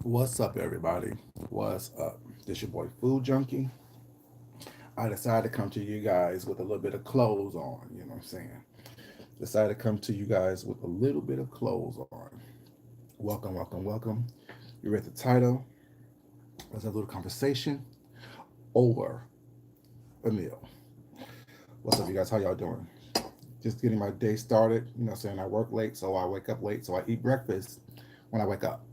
What's up, everybody? What's up? This your boy Food Junkie. I decided to come to you guys with a little bit of clothes on. You know what I'm saying? Decided to come to you guys with a little bit of clothes on. Welcome, welcome, welcome. You read the title. Let's have a little conversation over a meal. What's up, you guys? How y'all doing? Just getting my day started. You know what I'm saying? I work late, so I wake up late, so I eat breakfast when I wake up.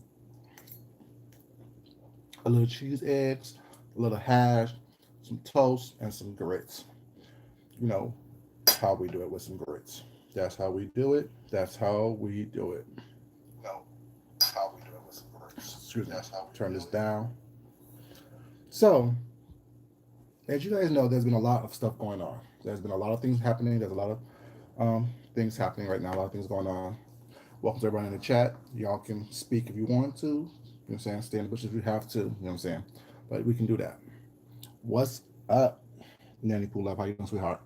A little cheese eggs, a little hash, some toast, and some grits. You know how we do it with some grits. That's how we do it. That's how we do it. No, how we do it with some grits. Excuse me. That's how we Turn do this it. down. So, as you guys know, there's been a lot of stuff going on. There's been a lot of things happening. There's a lot of things happening right now. A lot of things going on. Welcome to everybody in the chat. Y'all can speak if you want to. You know what I'm saying? Stay in the bushes if you have to. You know what I'm saying? But we can do that. What's up, Nanny Pool Love? How you doing, sweetheart?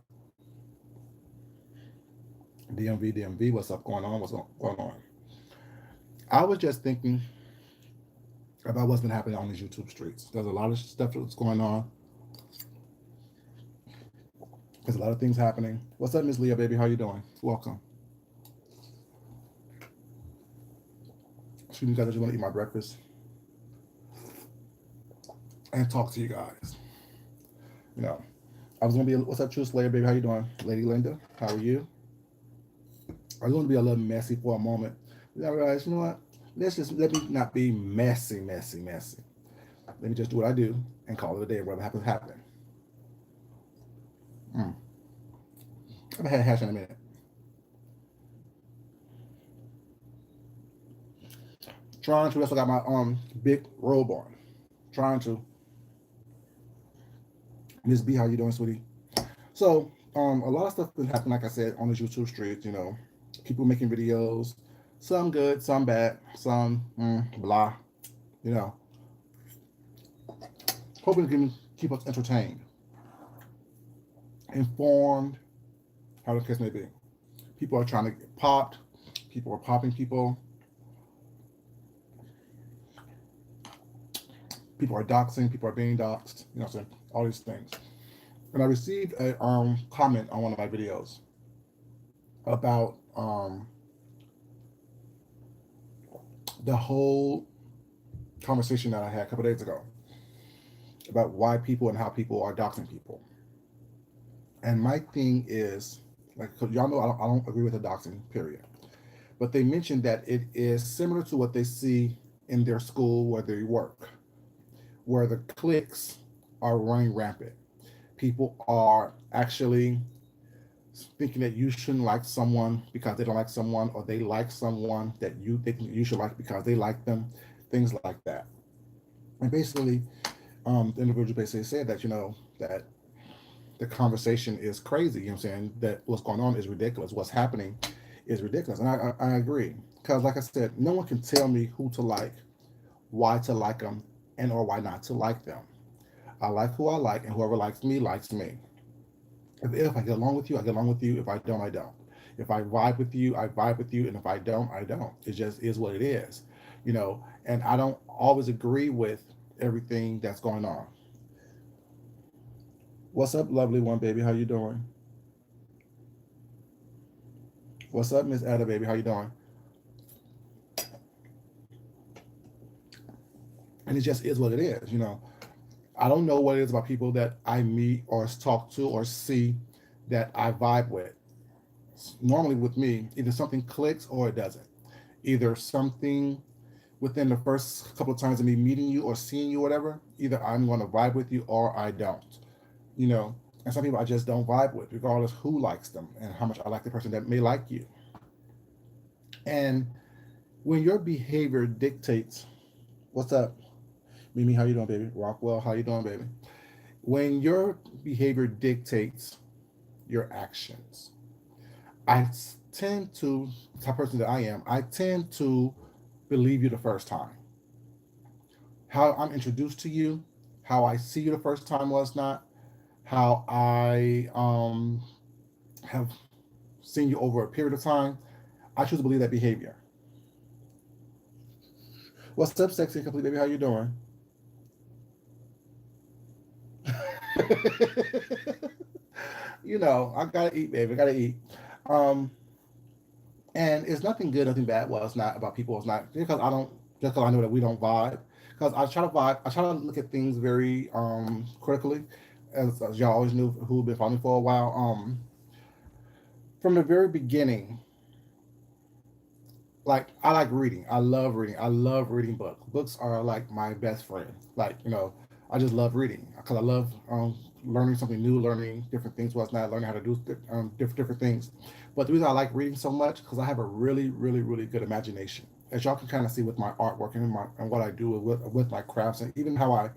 DMV, DMV. What's up? Going on? What's going on? I was just thinking about what's been happening on these YouTube streets. There's a lot of stuff that's going on. There's a lot of things happening. What's up, Miss Leah, baby? How you doing? Welcome. Excuse me, guys. I just want to eat my breakfast and talk to you guys. You know, I was gonna be. What's up, True Slayer, baby? How you doing, Lady Linda? How are you? I was gonna be a little messy for a moment. Then I realized, you know what? Let me not be messy, messy, messy. Let me just do what I do and call it a day. Whatever happens, happen. Mm. I haven't had a hash in a minute. Trying to. Also got my big robe on. Trying to. Miss B, how you doing, sweetie? So a lot of stuff been happening. Like I said, on the YouTube streets. You know, people making videos. Some good, some bad, some blah. You know, hoping to keep us entertained, informed, how the case may be. People are trying to get popped. People are popping people. People are doxing. People are being doxed. You know what I'm saying? All these things. And I received a comment on one of my videos about the whole conversation that I had a couple days ago about why people and how people are doxing people. And my thing is, like, 'cause y'all know I don't agree with the doxing, period. But they mentioned that it is similar to what they see in their school where they work, where the cliques are running rampant. People are actually thinking that you shouldn't like someone because they don't like someone, or they like someone that you think you should like because they like them, things like that. And basically, the individual basically said that, that the conversation is crazy. You know what I'm saying? That what's going on is ridiculous. What's happening is ridiculous, and I agree, because like I said, no one can tell me who to like, why to like them, and or why not to like them. I like who I like, and whoever likes me likes me. If I get along with you, I get along with you. If I don't, I don't. If I vibe with you, I vibe with you, and if I don't, I don't. It just is what it is, And I don't always agree with everything that's going on. What's up, lovely one, baby? How you doing? What's up, Miss Ada, baby? How you doing? And it just is what it is. I don't know what it is about people that I meet or talk to or see that I vibe with. Normally with me, either something clicks or it doesn't. Either something within the first couple of times of me meeting you or seeing you, whatever, either I'm going to vibe with you or I don't. You know, and some people I just don't vibe with, regardless who likes them and how much I like the person that may like you. And when your behavior dictates, what's up, Mimi? How you doing, baby? Rockwell, how you doing, baby? When your behavior dictates your actions, I tend to, the type of person that I am, I tend to believe you the first time. How I'm introduced to you, how I see you the first time was not, how I have seen you over a period of time. I choose to believe that behavior. What's up, sexy and complete baby? How you doing? You know, I gotta eat, baby. I gotta eat. Um, and it's nothing good, nothing bad. Well, it's not about people. It's not because I don't. Just because I know that we don't vibe. Because I try to vibe. I try to look at things very critically, as y'all always knew who've been following me for a while. From the very beginning, like I like reading. I love reading. I love reading books. Books are like my best friend. Like I just love reading because I love learning something new, learning different things. What's not learning how to do different things. But the reason I like reading so much because I have a really, really, really good imagination. As y'all can kind of see with my artwork and what I do with my crafts and even how I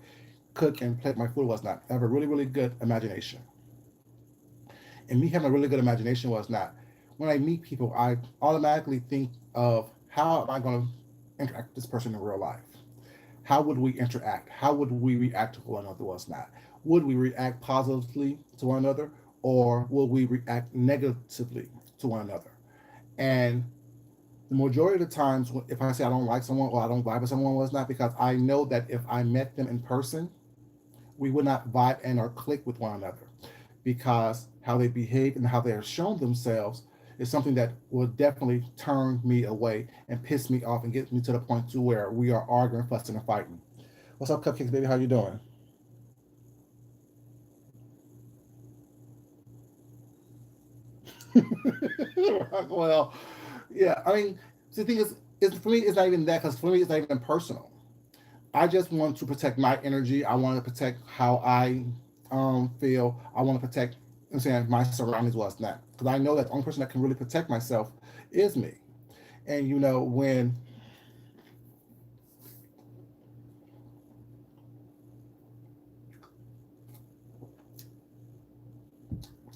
cook and plate my food was not. I have a really, really good imagination. And me having a really good imagination was not. When I meet people, I automatically think of how am I going to interact with this person in real life? How would we interact? How would we react to one another? Was not. Would we react positively to one another, or will we react negatively to one another? And the majority of the times, if I say I don't like someone or I don't vibe with someone, was not because I know that if I met them in person, we would not vibe and or click with one another because how they behave and how they are shown themselves is something that will definitely turn me away and piss me off and get me to the point to where we are arguing, fussing, and fighting. What's up, Cupcakes, baby? How you doing? Well, yeah. I mean, the thing is for me, it's not even that because for me, it's not even personal. I just want to protect my energy. I want to protect how I feel. I want to protect, I'm saying, my surroundings, what's not. Because I know that the only person that can really protect myself is me. And when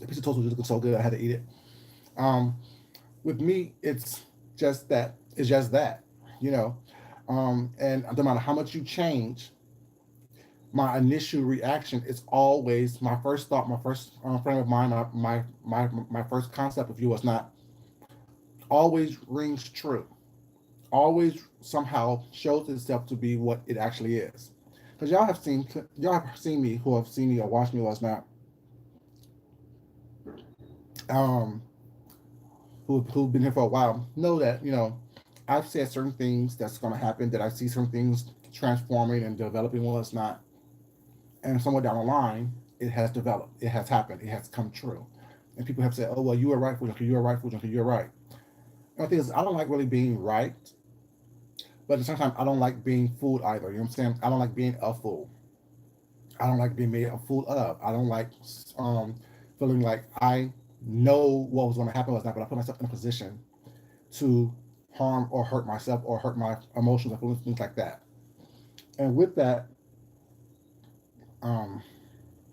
a piece of toast was just looking so good, I had to eat it. Um, with me, it's just that, you know. And no matter how much you change, my initial reaction is always my first thought, my first frame of mind, my first concept of you was not always rings true, always somehow shows itself to be what it actually is. Because y'all have seen me, who have seen me or watched me was not, um, who've been here for a while, know that I've said certain things that's going to happen. That I see certain things transforming and developing. Well, it's not, and somewhere down the line, it has developed. It has happened. It has come true. And people have said, "Oh well, you were right, Fujinka. You were right, Fujinka. You're right." And the thing is, I don't like really being right, but at the same time, I don't like being fooled either. You know what I'm saying? I don't like being a fool. I don't like being made a fool of. I don't like feeling like I know what was going to happen was not, but I put myself in a position to harm or hurt myself or hurt my emotions or feelings, things like that. And with that, um,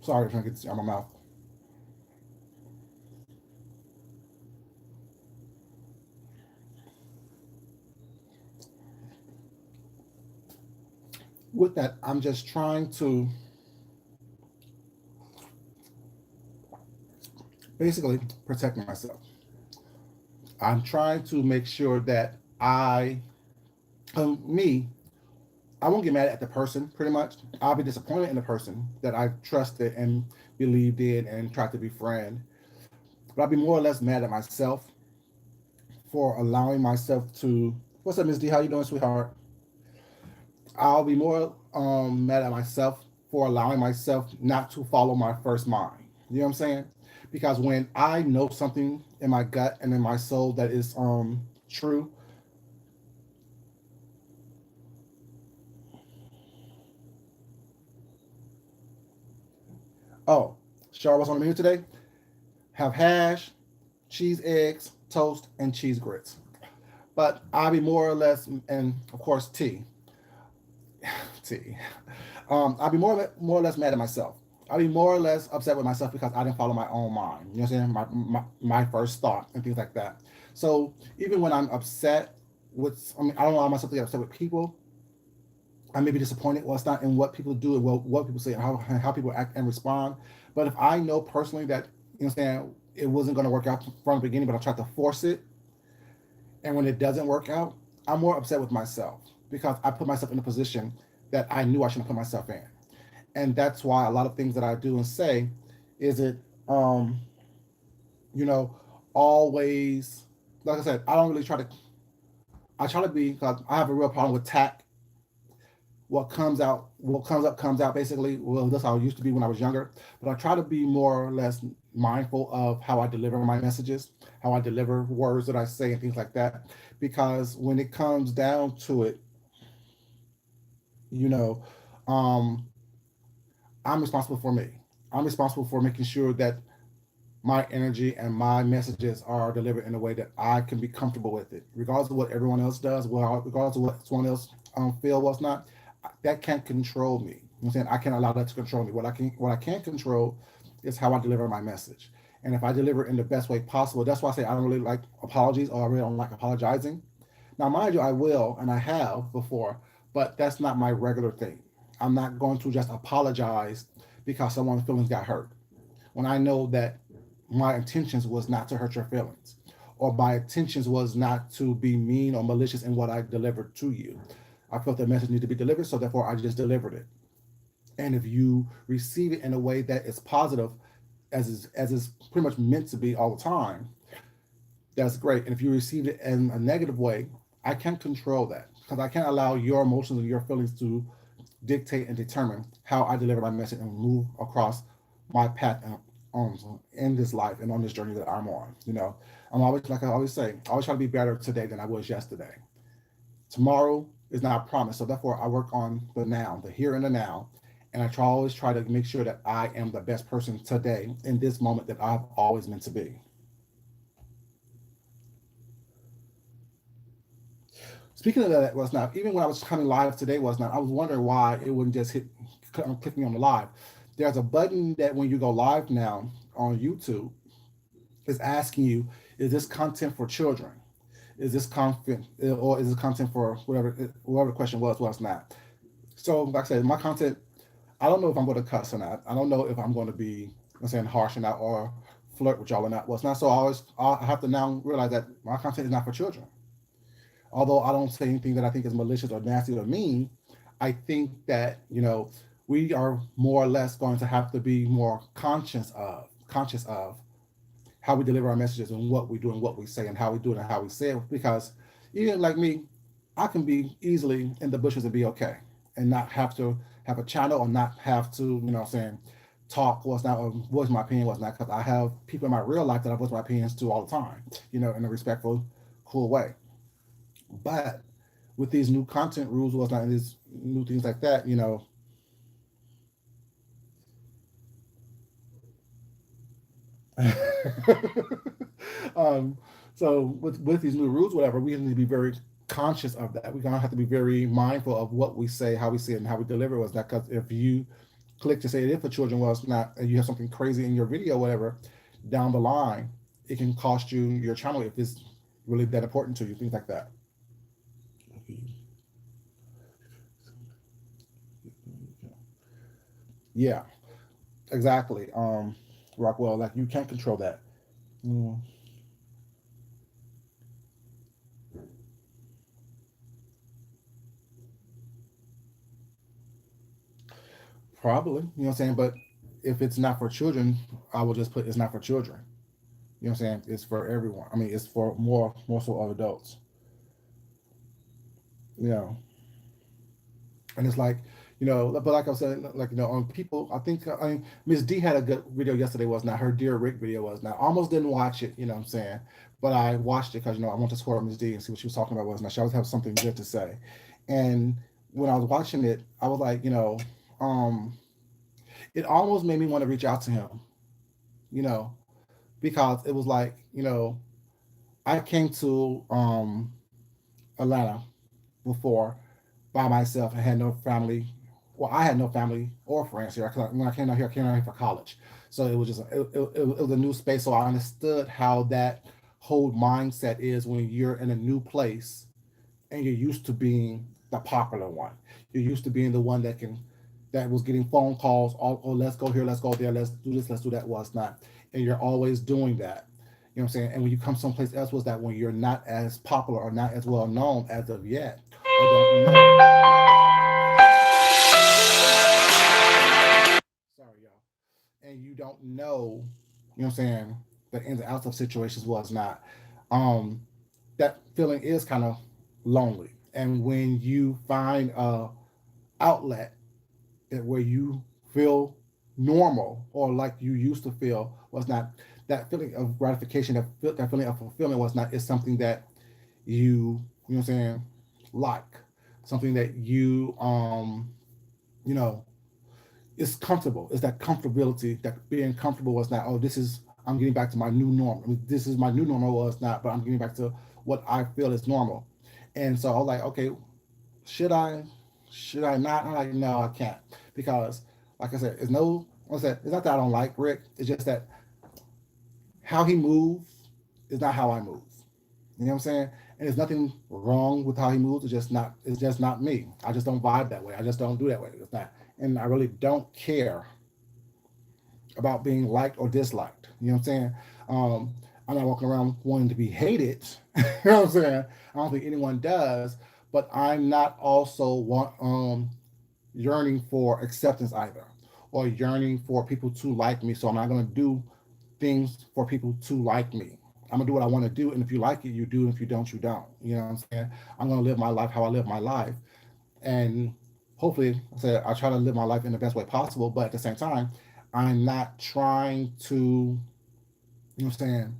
sorry, I'm trying to get this out of my mouth. With that, I'm just trying to basically protect myself. I'm trying to make sure that me, I won't get mad at the person pretty much. I'll be disappointed in the person that I trusted and believed in and tried to befriend. But I'll be more or less mad at myself for allowing myself to. What's up, Miss D? How you doing, sweetheart? I'll be more mad at myself for allowing myself not to follow my first mind. You know what I'm saying? Because when I know something in my gut and in my soul that is true. Oh, Char, what's on the menu today? Have hash, cheese eggs, toast, and cheese grits. But I'll be more or less, and of course tea, tea. I'll be more or less mad at myself. I'll be more or less upset with myself because I didn't follow my own mind. You know what I'm saying? My first thought and things like that. So even when I'm upset with, I mean, I don't allow myself to get upset with people. I may be disappointed. Well, it's not in what people do and what people say and how people act and respond. But if I know personally that, you know what I'm saying, it wasn't going to work out from the beginning, but I tried to force it, and when it doesn't work out, I'm more upset with myself. because I put myself in a position that I knew I shouldn't put myself in. And that's why a lot of things that I do and say is it, um, you know, always, like I said, I don't really try to, I try to be, because I have a real problem with tact. What comes up comes out basically. Well, that's how it used to be when I was younger. But I try to be more or less mindful of how I deliver my messages, how I deliver words that I say and things like that. Because when it comes down to it, you know, um, I'm responsible for me. I'm responsible for making sure that my energy and my messages are delivered in a way that I can be comfortable with it, regardless of what everyone else does, well, regardless of what someone else feel, what's not. That can't control me. You know what I'm saying? I can't allow that to control me. What I can control is how I deliver my message. And if I deliver it in the best way possible, that's why I say I don't really like apologies, or I really don't like apologizing. Now, mind you, I will and I have before, but that's not my regular thing. I'm not going to just apologize because someone's feelings got hurt when I know that my intentions was not to hurt your feelings, or my intentions was not to be mean or malicious in what I delivered to you. I felt that message needed to be delivered, so therefore I just delivered it. And if you receive it in a way that is positive, as is pretty much meant to be all the time, that's great. And if you receive it in a negative way, I can't control that because I can't allow your emotions and your feelings to dictate and determine how I deliver my message and move across my path in this life and on this journey that I'm on. I'm always, like I always say, I always try to be better today than I was yesterday. Tomorrow is not promised, so therefore I work on the now, the here and the now, and I always try to make sure that I am the best person today in this moment that I've always meant to be. Speaking of that, was not even when I was coming live today was not. I was wondering why it wouldn't just click me on the live. There's a button that when you go live now on YouTube is asking you, is this content for children? Is this content or is this content for whatever the question was not? So like I said, my content, I don't know if I'm going to cuss or not. I don't know if I'm going to be, I'm saying, harsh or not, or flirt with y'all or not. Well, it's not. So I have to now realize that my content is not for children. Although I don't say anything that I think is malicious or nasty or mean, I think that we are more or less going to have to be more conscious of how we deliver our messages and what we do and what we say and how we do it and how we say it. Because even like me, I can be easily in the bushes and be okay and not have to have a channel or not have to, talk what's not or voice my opinion what's not, because I have people in my real life that I voice my opinions to all the time, in a respectful, cool way. But with these new content rules, what's not, and these new things like that, um, so with these new rules, whatever, we need to be very conscious of that. We're gonna have to be very mindful of what we say, how we say it, and how we deliver it. Was that because if you click to say it is for children, well, it's not, and you have something crazy in your video, whatever, down the line, it can cost you your channel if it's really that important to you, things like that. Yeah, exactly. Rockwell, like you can't control that. Mm, probably, you know what I'm saying? But if it's not for children, I will just put it's not for children. You know what I'm saying? It's for everyone. I mean, it's for more so of adults. You know, and it's like, but like I said, like on people, I mean, Miss D had a good video yesterday. Was not her Dear Rick video was not. I almost didn't watch it. You know what I'm saying? But I watched it because I want to support Miss D and see what she was talking about. Was not. She always have something good to say. And when I was watching it, I was like, um, it almost made me want to reach out to him. You know, because it was like, I came to Atlanta before by myself. I had no family. Well, I had no family or friends here. When I came out here, I came out here for college. So it was just it was a new space. So I understood how that whole mindset is when you're in a new place and you're used to being the popular one. You're used to being the one that was getting phone calls. Oh, let's go here, let's go there, let's do this, let's do that. Was not, and you're always doing that. You know what I'm saying? And when you come someplace else, was that when you're not as popular or not as well known as of yet, or don't know. Sorry, y'all. And you don't know, you know what I'm saying, the ins and outs of situations was not. Um, that feeling is kind of lonely. And when you find a outlet that where you feel normal or like you used to feel was not, that feeling of gratification, that feeling of fulfillment was not, is something that you know what I'm saying, like something that you know, it's comfortable. It's that comfortability, that being comfortable was not, oh, this is, I'm getting back to my new normal. I mean, this is my new normal was not, but I'm getting back to what I feel is normal. And so I was like, okay, should I, should I not? I'm like, no, I can't. Because like I said, it's no, what's that? It's not that I don't like Rick. It's just that how he moves is not how I move. You know what I'm saying? And there's nothing wrong with how he moves. It's just not me. I just don't vibe that way. I just don't do that way. It's not. And I really don't care about being liked or disliked. You know what I'm saying? I'm not walking around wanting to be hated. You know what I'm saying? I don't think anyone does. But I'm not also yearning for acceptance either, or yearning for people to like me. So I'm not going to do things for people to like me. I'm gonna do what I want to do, and if you like it, you do. And if you don't, you don't. You know what I'm saying? I'm gonna live my life how I live my life, and hopefully, I said I try to live my life in the best way possible. But at the same time, I'm not trying to, you know what I'm saying,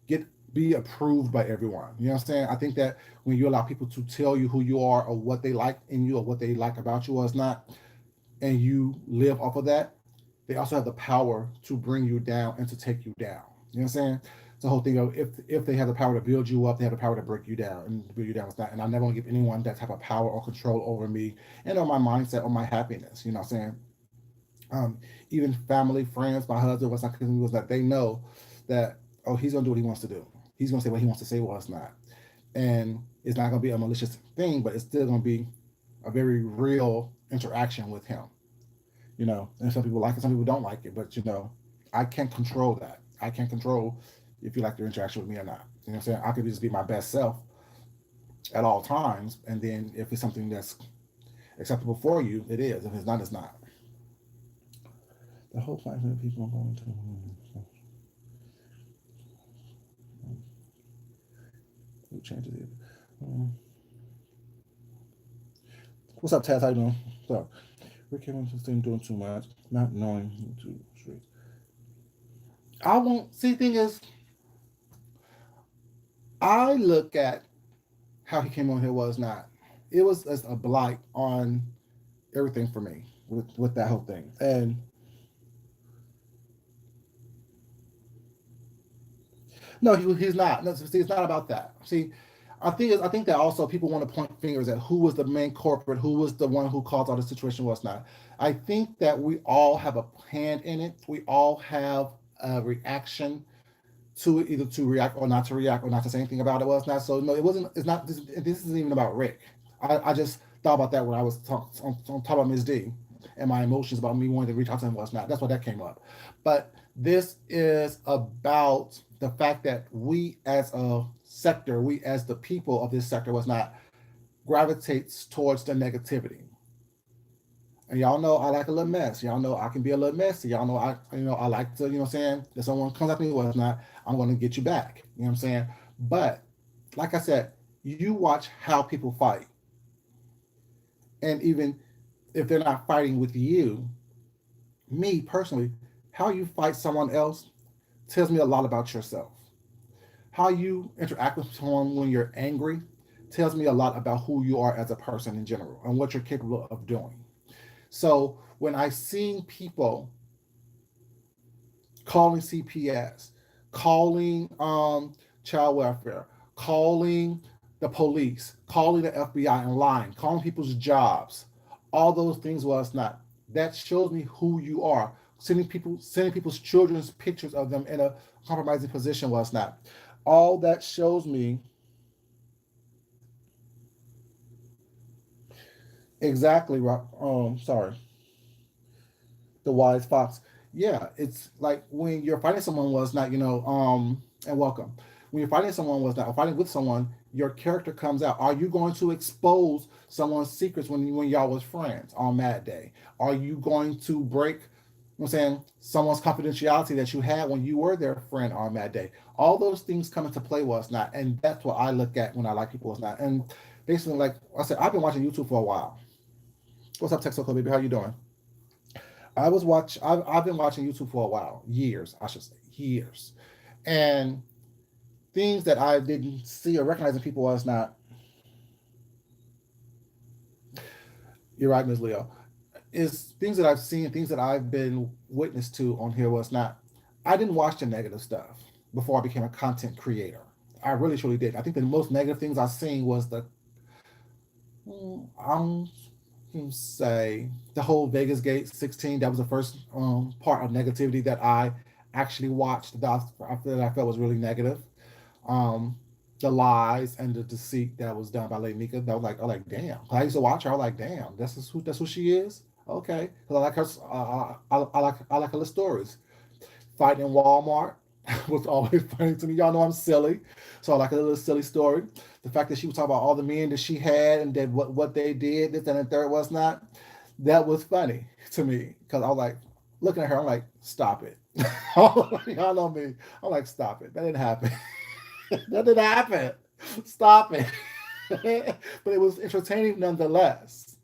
get be approved by everyone. You know what I'm saying? I think that when you allow people to tell you who you are or what they like in you or what they like about you or it's not, and you live off of that, they also have the power to bring you down and to take you down. You know what I'm saying? It's the whole thing of if they have the power to build you up, they have the power to break you down and build you down. It's not, and I never want to give anyone that type of power or control over me and on my mindset or my happiness. You know what I'm saying? Even family, friends, my husband, what's not was that they know that, oh, he's gonna do what he wants to do. He's gonna say what he wants to say, well, it's not. And it's not gonna be a malicious thing, but it's still gonna be a very real interaction with him. You know, and some people like it, some people don't like it, but you know, I can't control that. I can't control if you like your interaction with me or not. You know what I'm saying? I could just be my best self at all times, and then if it's something that's acceptable for you, it is. If it's not, it's not. The whole 500 people are going to who changes it. Um, what's up, Taz? How you doing? So, Rick Evans is doing too much, not knowing who to treat. I won't see. Thing is, I look at how he came on here was not. It was as a blight on everything for me with that whole thing. And no, he's not. No, see, it's not about that. See, I think that also people want to point fingers at who was the main corporate, who was the one who caused all the situation was not. I think that we all have a hand in it. We all have a reaction to it, either to react or not to say anything about it. Was not. So no, it wasn't. It's not. This isn't even about Rick. I just thought about that when I was talking about Ms. D and my emotions about me wanting to reach out to him was not. That's why that came up. But this is about the fact that we as a sector, we as the people of this sector was not gravitates towards the negativity. And y'all know I like a little mess. Y'all know I can be a little messy. Y'all know I like to, you know what I'm saying? If someone comes at me, well, it's not, I'm gonna get you back. You know what I'm saying? But like I said, you watch how people fight. And even if they're not fighting with you, me personally, how you fight someone else tells me a lot about yourself. How you interact with someone when you're angry tells me a lot about who you are as a person in general and what you're capable of doing. So when I see people calling CPS, calling child welfare, calling the police, calling the FBI and lying, calling people's jobs, all those things was not. That shows me who you are. Sending people's children's pictures of them in a compromising position was not. All that shows me exactly. Sorry, the wise fox. Yeah, it's like when you're fighting someone was not, and welcome. When you're fighting someone was not, or fighting with someone, your character comes out? Are you going to expose someone's secrets when y'all was friends on Mad Day? Are you going to break, you know what I'm saying, someone's confidentiality that you had when you were their friend on Mad Day? All those things come into play was not, and that's what I look at when I like people was not. And basically, like I said, I've been watching YouTube for a while. What's up, Texo Baby? How you doing? I've been watching YouTube for a while, years, I should say, years, and things that I didn't see or recognize in people was not. You're right, Ms. Leo. Is things that I've seen, things that I've been witness to on here was not. I didn't watch the negative stuff before I became a content creator. I really truly did. I think the most negative things I've seen was the I'm can say the whole Vegas Gate 16. That was the first part of negativity that I actually watched that I felt was really negative. Um, the lies and the deceit that was done by Lady Mika. That was like, oh, like damn. I used to watch her. I was like, damn, that's who she is. Okay, because I like her. I like her little stories. Fighting in Walmart was always funny to me. Y'all know I'm silly, so I like a little silly story. The fact that she was talking about all the men that she had and that what they did, this and the third was not. That was funny to me because I was like looking at her. I'm like, stop it. Y'all know me. I'm like, stop it. That didn't happen. That didn't happen. Stop it. But it was entertaining nonetheless.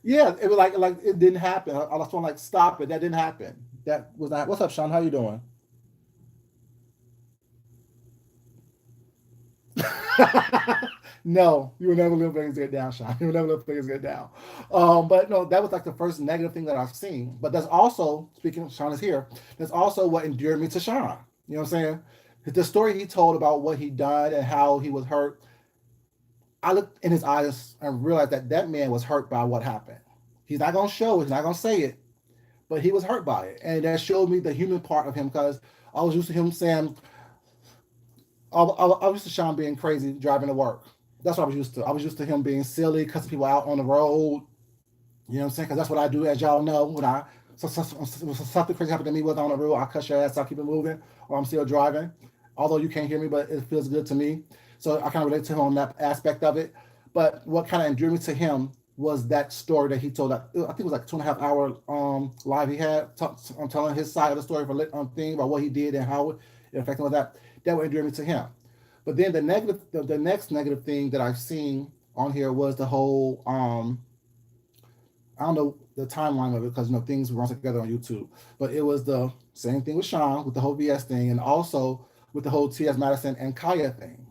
Yeah, it was like it didn't happen. I was like, stop it. That didn't happen. That was not. What's up, Sean? How you doing? No, you will never let things get down, Sean. You will never let things get down. But no, that was like the first negative thing that I've seen. But that's also, speaking, Sean is here, that's also what endeared me to Sean. You know what I'm saying? The story he told about what he done and how he was hurt, I looked in his eyes and realized that that man was hurt by what happened. He's not going to show it, he's not going to say it, but he was hurt by it. And that showed me the human part of him because I was used to him saying, I was used to Sean being crazy driving to work. That's what I was used to. I was used to him being silly, cussing people out on the road. You know what I'm saying? Because that's what I do, as y'all know. When something crazy happened to me with on the road, I cut your ass, I keep it moving, or I'm still driving. Although you can't hear me, but it feels good to me. So I kind of relate to him on that aspect of it. But what kind of endeared me to him was that story that he told. I think it was like 2.5 hour live he had. I'm telling his side of the story for thing about what he did and how it affected him with that. That would endear me to him. But then the next negative thing that I've seen on here was the whole I don't know the timeline of it because things run together on YouTube, but it was the same thing with Sean with the whole VS thing, and also with the whole T.S. Madison and Kaya thing.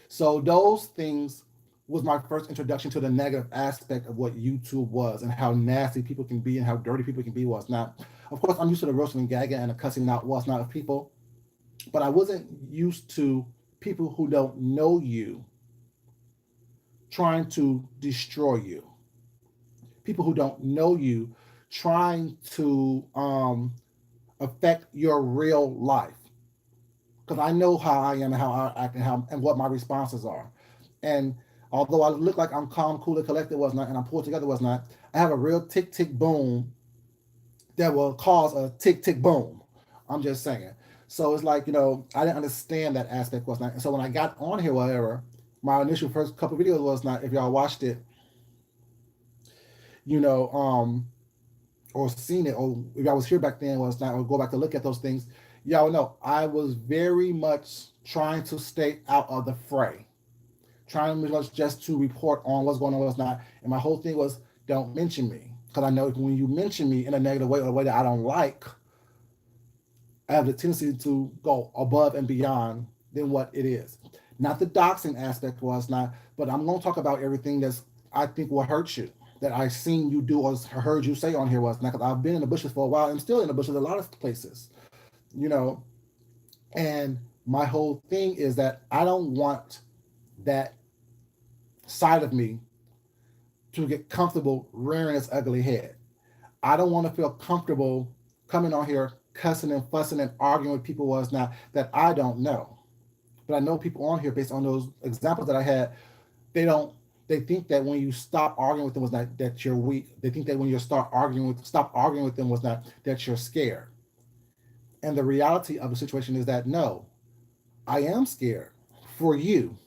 So those things was my first introduction to the negative aspect of what YouTube was and how nasty people can be and how dirty people can be. Was not, of course, I'm used to the roasting and gagging and the cussing out was not of people, but I wasn't used to people who don't know you trying to destroy you. People who don't know you trying to affect your real life. Because I know how I am and how I act and how and what my responses are. And although I look like I'm calm, cool, and collected was not, and I'm pulled together was not, I have a real tick tick boom that will cause a tick tick boom. I'm just saying. So it's like I didn't understand that aspect was not. And so when I got on here, whatever, my initial first couple videos was not. If y'all watched it, you know, or seen it, or if I was here back then, was not, or go back to look at those things, y'all know I was very much trying to stay out of the fray, trying just to report on what's going on, what's not. And my whole thing was, don't mention me, because I know when you mention me in a negative way or a way that I don't like, I have the tendency to go above and beyond than what it is. Not the doxing aspect was not, but I'm going to talk about everything that's I think will hurt you that I seen you do or heard you say on here was not because I've been in the bushes for a while and still in the bushes a lot of places, you know. And my whole thing is that I don't want that side of me to get comfortable rearing its ugly head. I don't want to feel comfortable coming on here cussing and fussing and arguing with people was not that I don't know. But I know people on here based on those examples that I had, they don't they think that when you stop arguing with them was not that you're weak. They think that when you stop arguing with them was not that you're scared. And the reality of the situation is that no, I am scared for you.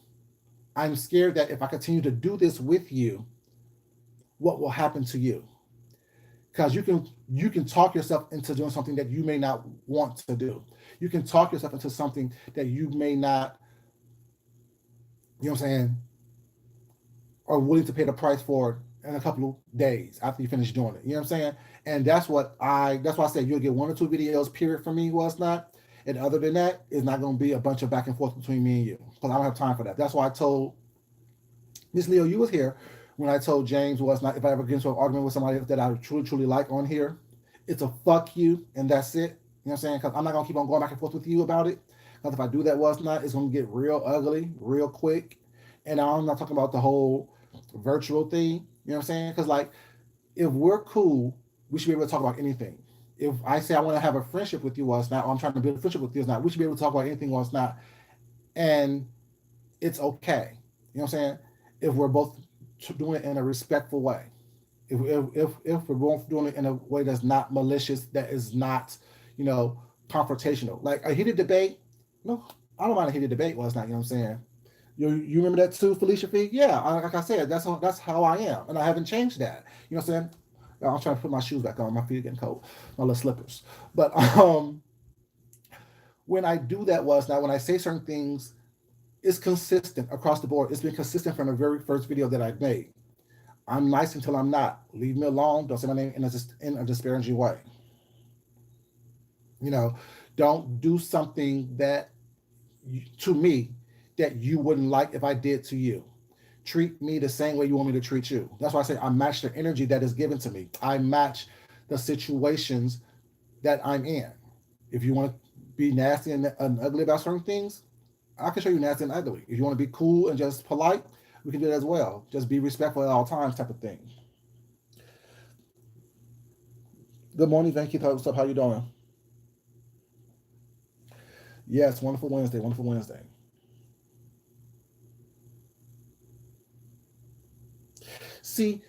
I'm scared that if I continue to do this with you, what will happen to you? Because you can talk yourself into doing something that you may not want to do. You can talk yourself into something that you may not, you know what I'm saying, are willing to pay the price for in a couple of days after you finish doing it. You know what I'm saying? And that's why I said you'll get one or two videos, period, from me, was not. And other than that, it's not gonna be a bunch of back and forth between me and you. Because I don't have time for that. That's why I told Miss Leo, you was here when I told James was not if I ever get into an argument with somebody that I truly, truly like on here, it's a fuck you and that's it. You know what I'm saying? Because I'm not gonna keep on going back and forth with you about it. Because if I do that was not, it's gonna get real ugly, real quick. And I'm not talking about the whole virtual thing. You know what I'm saying? Because like if we're cool, we should be able to talk about anything. If I say I want to have a friendship with you or it's not, or I'm trying to build a friendship with you or it's not, we should be able to talk about anything or it's not. And it's okay. You know what I'm saying? If we're both doing it in a respectful way. If we're both doing it in a way that's not malicious, that is not, you know, confrontational. Like a heated debate, no, I don't mind a heated debate. Well, it's not, you know what I'm saying? You remember that too, Felicia Fee? Yeah, like I said, that's how I am, and I haven't changed that. You know what I'm saying? I'm trying to put my shoes back on. My feet are getting cold. My little slippers. But when I do that was now when I say certain things, it's consistent across the board. It's been consistent from the very first video that I made. I'm nice until I'm not. Leave me alone. Don't say my name in a disparaging way. You know, don't do something that to me that you wouldn't like if I did to you. Treat me the same way you want me to treat you. That's why I say I match the energy that is given to me. I match the situations that I'm in. If you want to be nasty and ugly about certain things, I can show you nasty and ugly. If you want to be cool and just polite, we can do that as well. Just be respectful at all times, type of thing. Good morning, thank you. What's up? How you doing? Yes, wonderful Wednesday. Wonderful Wednesday. See,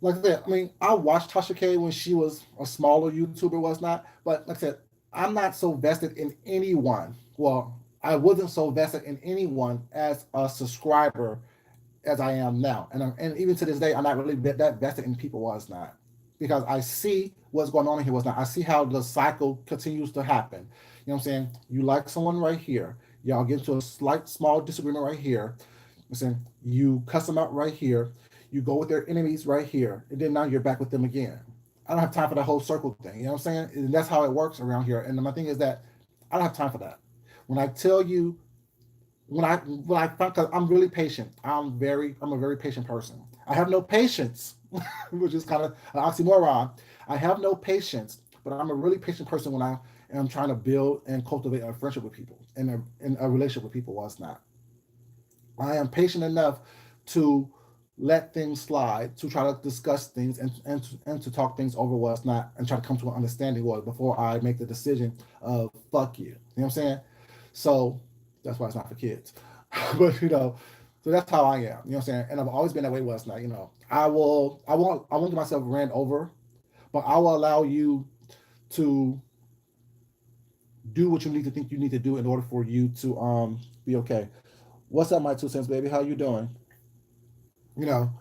like I said, I mean, I watched Tasha K when she was a smaller YouTuber, was not. But like I said, I'm not so vested in anyone. Well, I wasn't so vested in anyone as a subscriber as I am now. And even to this day, I'm not really that vested in people was not. Because I see what's going on here was not. I see how the cycle continues to happen. You know what I'm saying? You like someone right here. Y'all get into a slight, small disagreement right here. I'm saying you cuss them out right here. You go with their enemies right here, and then now you're back with them again. I don't have time for that whole circle thing. You know what I'm saying? And that's how it works around here. And my thing is that I don't have time for that. When I tell you, when I find, because I'm really patient. I'm a very patient person. I have no patience, which is kind of an oxymoron. I have no patience, but I'm a really patient person when I am trying to build and cultivate a friendship with people and a relationship with people. Was not. I am patient enough to let things slide, to try to discuss things and to talk things over what's not and try to come to an understanding was before I make the decision of fuck you. You know what I'm saying? So that's why it's not for kids. But so that's how I am. You know what I'm saying? And I've always been that way was not, I won't get myself ran over, but I will allow you to do what you need to think you need to do in order for you to be okay. What's up, my 2 cents, baby? How you doing? You know,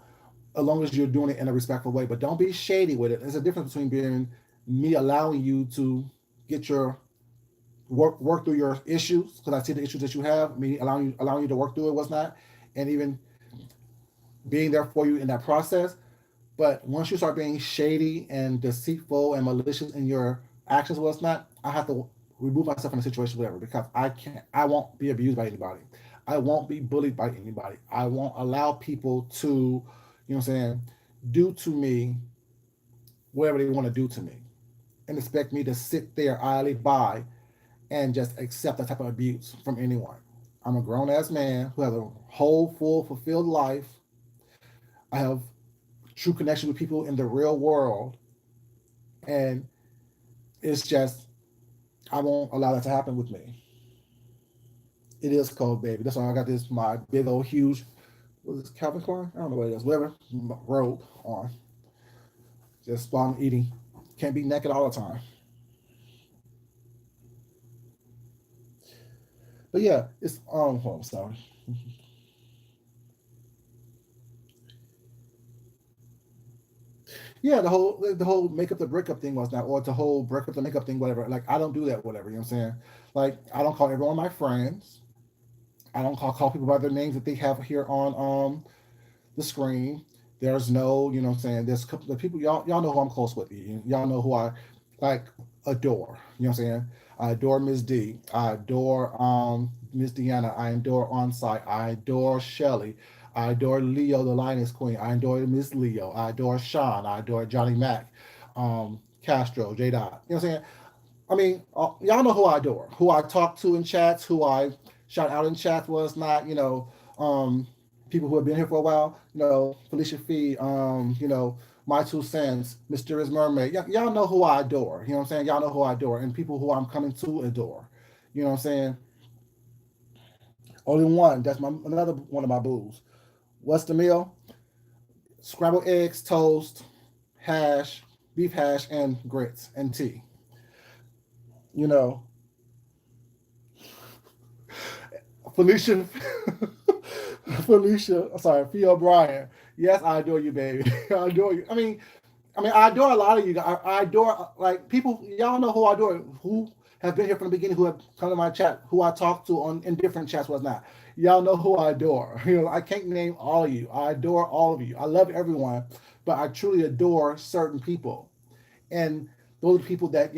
as long as you're doing it in a respectful way, but don't be shady with it. There's a difference between being me allowing you to get your work through your issues because I see the issues that you have, me allowing you to work through it, what's not, and even being there for you in that process. But once you start being shady and deceitful and malicious in your actions, what's not, I have to remove myself from the situation, whatever, because I won't be abused by anybody. I won't be bullied by anybody. I won't allow people to, what I'm saying, do to me whatever they want to do to me and expect me to sit there idly by and just accept that type of abuse from anyone. I'm a grown ass man who has a whole, full, fulfilled life. I have true connection with people in the real world, and it's just I won't allow that to happen with me. It is cold, baby. That's why I got this my big old huge what is this, Calvin Klein? I don't know what it is. Whatever robe on. Just while I'm eating. Can't be naked all the time. But yeah, it's hold on, sorry. Yeah, the whole make up the breakup thing was not, or the whole break up the makeup thing, whatever. Like I don't do that, whatever. You know what I'm saying? Like I don't call everyone my friends. I don't call people by their names that they have here on the screen. There's no, you know what I'm saying? There's a couple of people, y'all know who I'm close with. Y'all know who I like adore. You know what I'm saying? I adore Miss D. I adore Miss Deanna. I adore Onsite. I adore Shelly. I adore Leo, the Lioness Queen. I adore Miss Leo. I adore Sean. I adore Johnny Mac, Castro, J Dot. You know what I'm saying? I mean, y'all know who I adore, who I talk to in chats, who I shout out in chats was not, people who have been here for a while, Felicia Fee, My Two Cents, Mysterious Mermaid. Y'all know who I adore. You know what I'm saying? Y'all know who I adore, and people who I'm coming to adore. You know what I'm saying? Only one. That's another one of my booze. What's the meal? Scrambled eggs, toast, hash, beef hash, and grits and tea. You know, Felicia, Felicia, sorry, Fee O'Brien. Yes, I adore you, baby. I adore you. I mean, I adore a lot of you. I adore like people. Y'all know who I adore. Who have been here from the beginning. Who have come to my chat. Who I talk to on in different chats. Was not. Y'all know who I adore. I can't name all of you. I adore all of you. I love everyone, but I truly adore certain people, and those are people that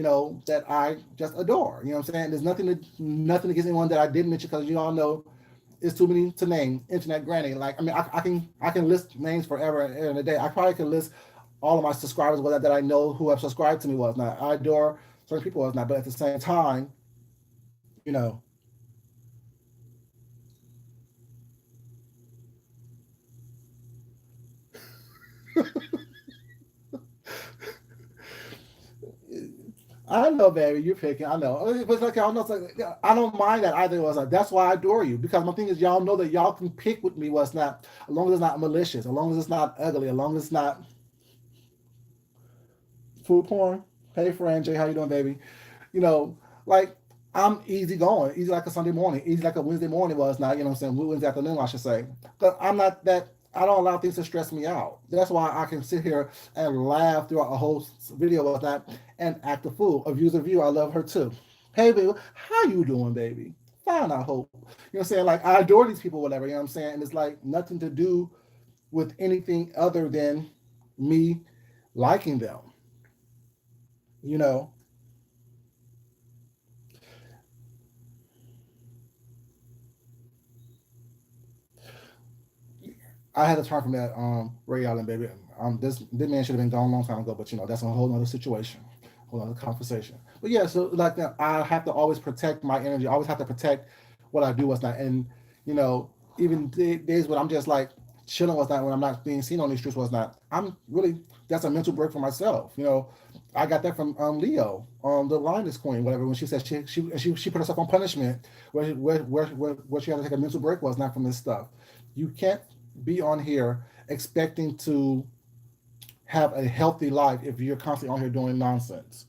that I just adore. You know what I'm saying? There's nothing against anyone that I didn't mention because you all know it's too many to name. Internet granny. Like I can list names forever and a day. I probably can list all of my subscribers whether that I know who have subscribed to me was not. I adore certain people was not, but at the same time, you know, I know, baby, you're picking. I know, but it's like I know, it's like, I don't mind that either. Was like that's why I adore you because my thing is y'all know that y'all can pick with me. Was not as long as it's not malicious, as long as it's not ugly, as long as it's not food porn. Hey, friend Jay, how you doing, baby? You know, like I'm easy going, easy like a Sunday morning, easy like a Wednesday morning was not. You know what I'm saying? Wednesday afternoon, I should say. But I'm not that. I don't allow things to stress me out. That's why I can sit here and laugh throughout a whole video with that and act a fool. A view's a view. I love her too. Hey, baby, how you doing, baby? Fine, I hope. You know what I'm saying? Like I adore these people, whatever. You know what I'm saying? And it's like nothing to do with anything other than me liking them. You know, I had to turn from that Ray Allen baby. This man should have been gone a long time ago, but that's a whole other situation, whole other conversation. But yeah, so like that, I have to always protect my energy. I always have to protect what I do, what's not, and you know, even days when I'm just like chilling, what's not, when I'm not being seen on these streets, what's not. I'm really that's a mental break for myself. I got that from Leo, the Lioness Queen, whatever. When she said she put herself on punishment, where she had to take a mental break was not from this stuff. You can't be on here expecting to have a healthy life if you're constantly on here doing nonsense.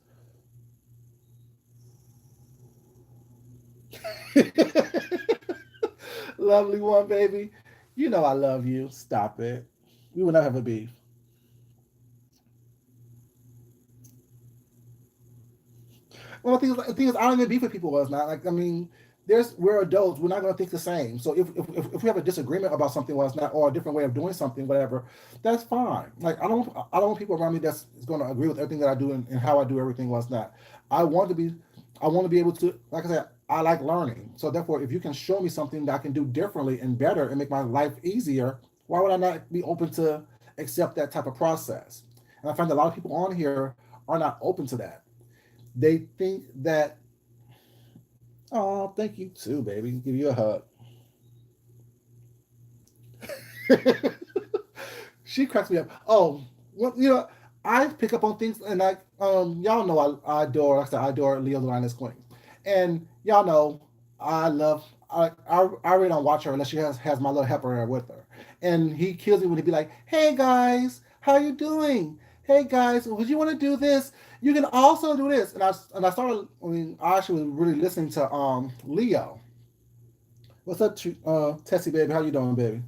Lovely one, baby. You know I love you. Stop it. We will not have a beef. Well, the thing is, I don't even beef with people. Was not like we're adults. We're not going to think the same. So if we have a disagreement about something, was not, or a different way of doing something, whatever, that's fine. Like I don't want people around me that's going to agree with everything that I do and how I do everything. Was not. I want to be, I want to be able to, like I said, I like learning. So therefore, if you can show me something that I can do differently and better and make my life easier, why would I not be open to accept that type of process? And I find that a lot of people on here are not open to that. They think that, oh, thank you too, baby. Give you a hug. She cracks me up. Oh, well, I pick up on things, and y'all know I adore, like I said, I adore Leo the Lioness Queen, and y'all know I love. I really don't watch her unless she has my little helper with her, and he kills me when he be like, "Hey guys, how you doing? Hey guys, would you want to do this? You can also do this." And I started. I actually was really listening to Leo, What's up, Tessie, baby? How you doing, baby?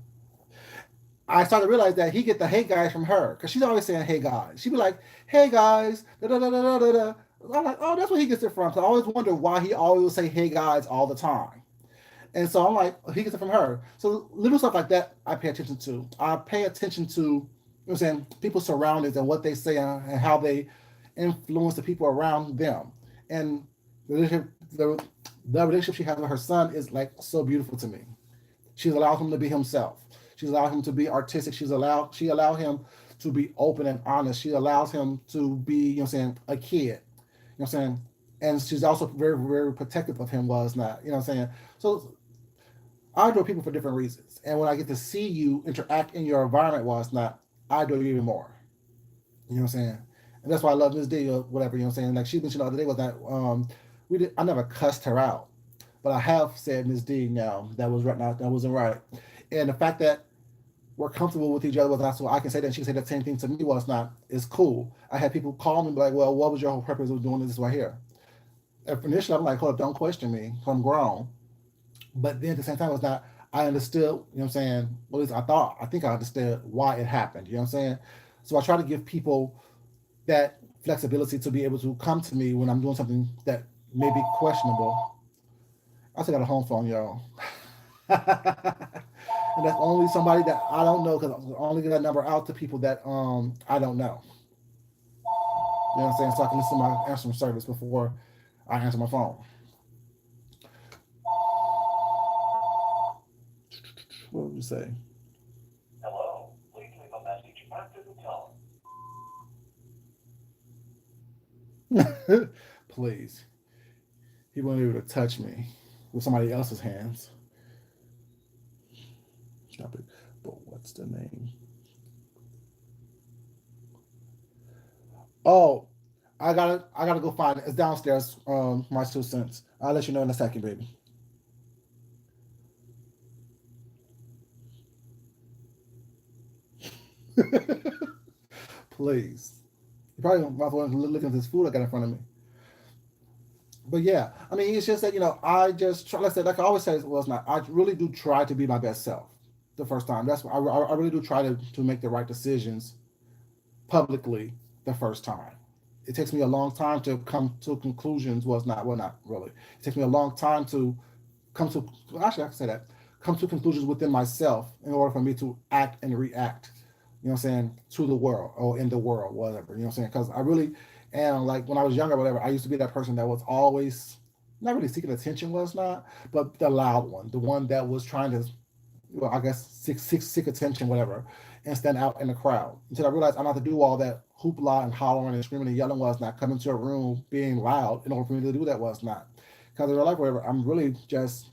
I started to realize that he get the hey guys from her because she's always saying hey guys. She'd be like, hey guys, da da da da da da. I'm like, oh, that's where he gets it from. So I always wonder why he always would say hey guys all the time. And so I'm like, oh, he gets it from her. So little stuff like that I pay attention to. I pay attention to, you know what I'm saying, people's surroundings and what they say and how they influence the people around them. And the relationship, the relationship she has with her son is like so beautiful to me. She's allowed him to be himself. She's allowed him to be artistic. She allowed him to be open and honest. She allows him to be, you know what I'm saying, a kid. You know what I'm saying? And she's also very, very protective of him, was not, you know what I'm saying? So I adore people for different reasons. And when I get to see you interact in your environment, was not, I adore you even more. You know what I'm saying? And that's why I love Miss D or whatever, you know what I'm saying? Like she mentioned the other day was that I never cussed her out. But I have said Miss D now that was right now that wasn't right. And the fact that we're comfortable with each other was not so I can say that and she can say the same thing to me was not it's cool. I had people call me and be like, well, what was your whole purpose of doing this right here? And initially I'm like, hold up, don't question me. I'm grown. But then at the same time it was not I understood, you know what I'm saying? Well, at least I think I understood why it happened. You know what I'm saying? So I try to give people that flexibility to be able to come to me when I'm doing something that may be questionable. I still got a home phone, y'all. And that's only somebody that I don't know because I only get that number out to people that I don't know. You know what I'm saying? So I can listen to my answering service before I answer my phone. What would you say? Hello, please leave a message after the Please. He wasn't able to touch me with somebody else's hands. Stop it. But what's the name? Oh, I gotta go find it. It's downstairs. My 2 cents. I'll let you know in a second, baby. Please. You probably might want to look at this food I got in front of me. But yeah, I mean, it's just that I just try. Like I said, like I always say, well, it's not. I really do try to be my best self the first time. That's I really do try to make the right decisions publicly the first time. It takes me a long time to come to conclusions. Was not well, not really. It takes me a long time to come to actually I can say that come to conclusions within myself in order for me to act and react. You know what I'm saying to the world or in the world, whatever. You know what I'm saying because I really and like when I was younger, whatever. I used to be that person that was always not really seeking attention, was not, but the loud one, the one that was trying to well, I guess seek attention, whatever, and stand out in the crowd. Until I realized I'm not to do all that hoopla and hollering and screaming and yelling was not coming to a room being loud in order for me to do that was not. Because in real life, whatever, I'm really just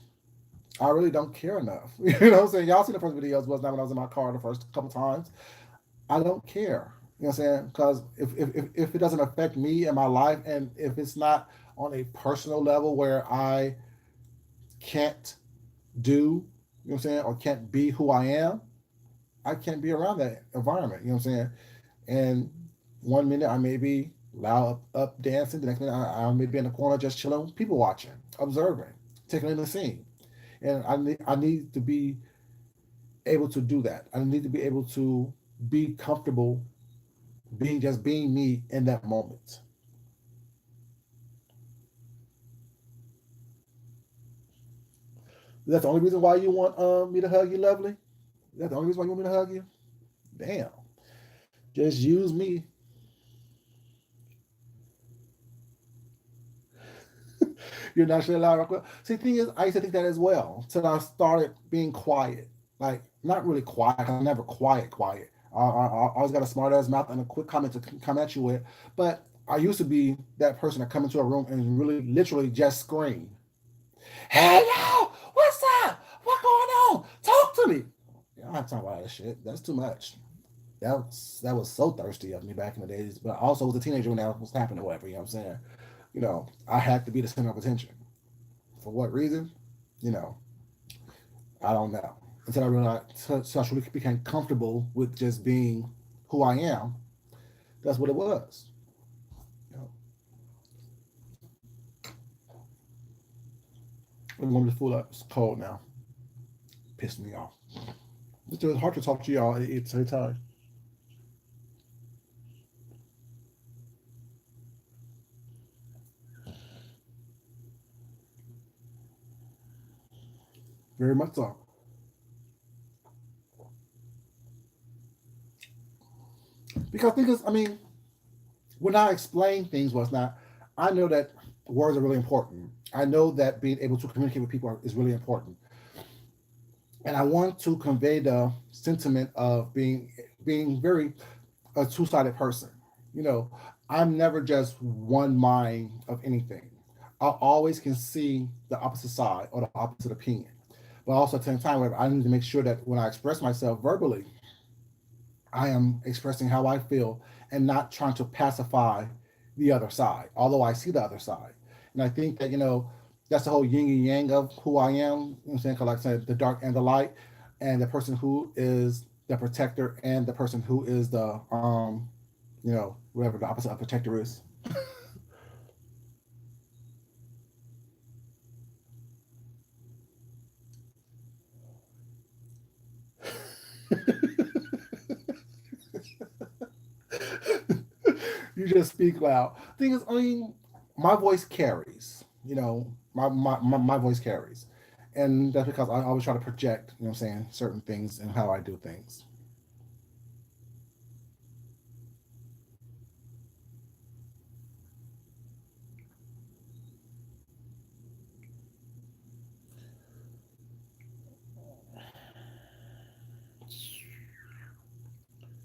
I really don't care enough. You know what I'm saying? Y'all see the first videos was not when I was in my car the first couple times. I don't care. You know what I'm saying? Because if it doesn't affect me and my life, and if it's not on a personal level where I can't do, you know what I'm saying, or can't be who I am, I can't be around that environment. You know what I'm saying? And 1 minute I may be loud up dancing, the next minute I may be in the corner just chilling, people watching, observing, taking in the scene. And I need to be able to do that. I need to be able to be comfortable being me in that moment. That's the only reason why you want me to hug you, lovely. That's the only reason why you want me to hug you. Damn, just use me. You're naturally loud. Rock. See, the thing is, I used to think that as well until I started being quiet. Like, not really quiet. I'm never quiet, quiet. I always got a smart ass mouth and a quick comment to come at you with. But I used to be that person that come into a room and really, literally just scream. Hey, yo, what's up? What going on? Talk to me. I don't have time for all that shit. That's too much. That was so thirsty of me back in the days. But I also was a teenager when that was happening, or whatever. You know what I'm saying? I had to be the center of attention. For what reason? You know, I don't know. Until I realized, so I really became comfortable with just being who I am. That's what it was. You know, we're going to fool up. It's cold now. pissed me off. It's hard to talk to y'all at the same time. Very much so. Because things, I mean, when I explain things, was not. I know that words are really important. I know that being able to communicate with people is really important, and I want to convey the sentiment of being very a two-sided person. You know, I'm never just one mind of anything. I always can see the opposite side or the opposite opinion. But also at the same time, I need to make sure that when I express myself verbally, I am expressing how I feel and not trying to pacify the other side, although I see the other side. And I think that, that's the whole yin and yang of who I am. You know what I'm saying? 'Cause like I said, the dark and the light, and the person who is the protector and the person who is the, whatever the opposite of protector is. You just speak loud. Thing is, I mean, my voice carries. My voice carries, and that's because I always try to project. You know, what I'm saying certain things and how I do things.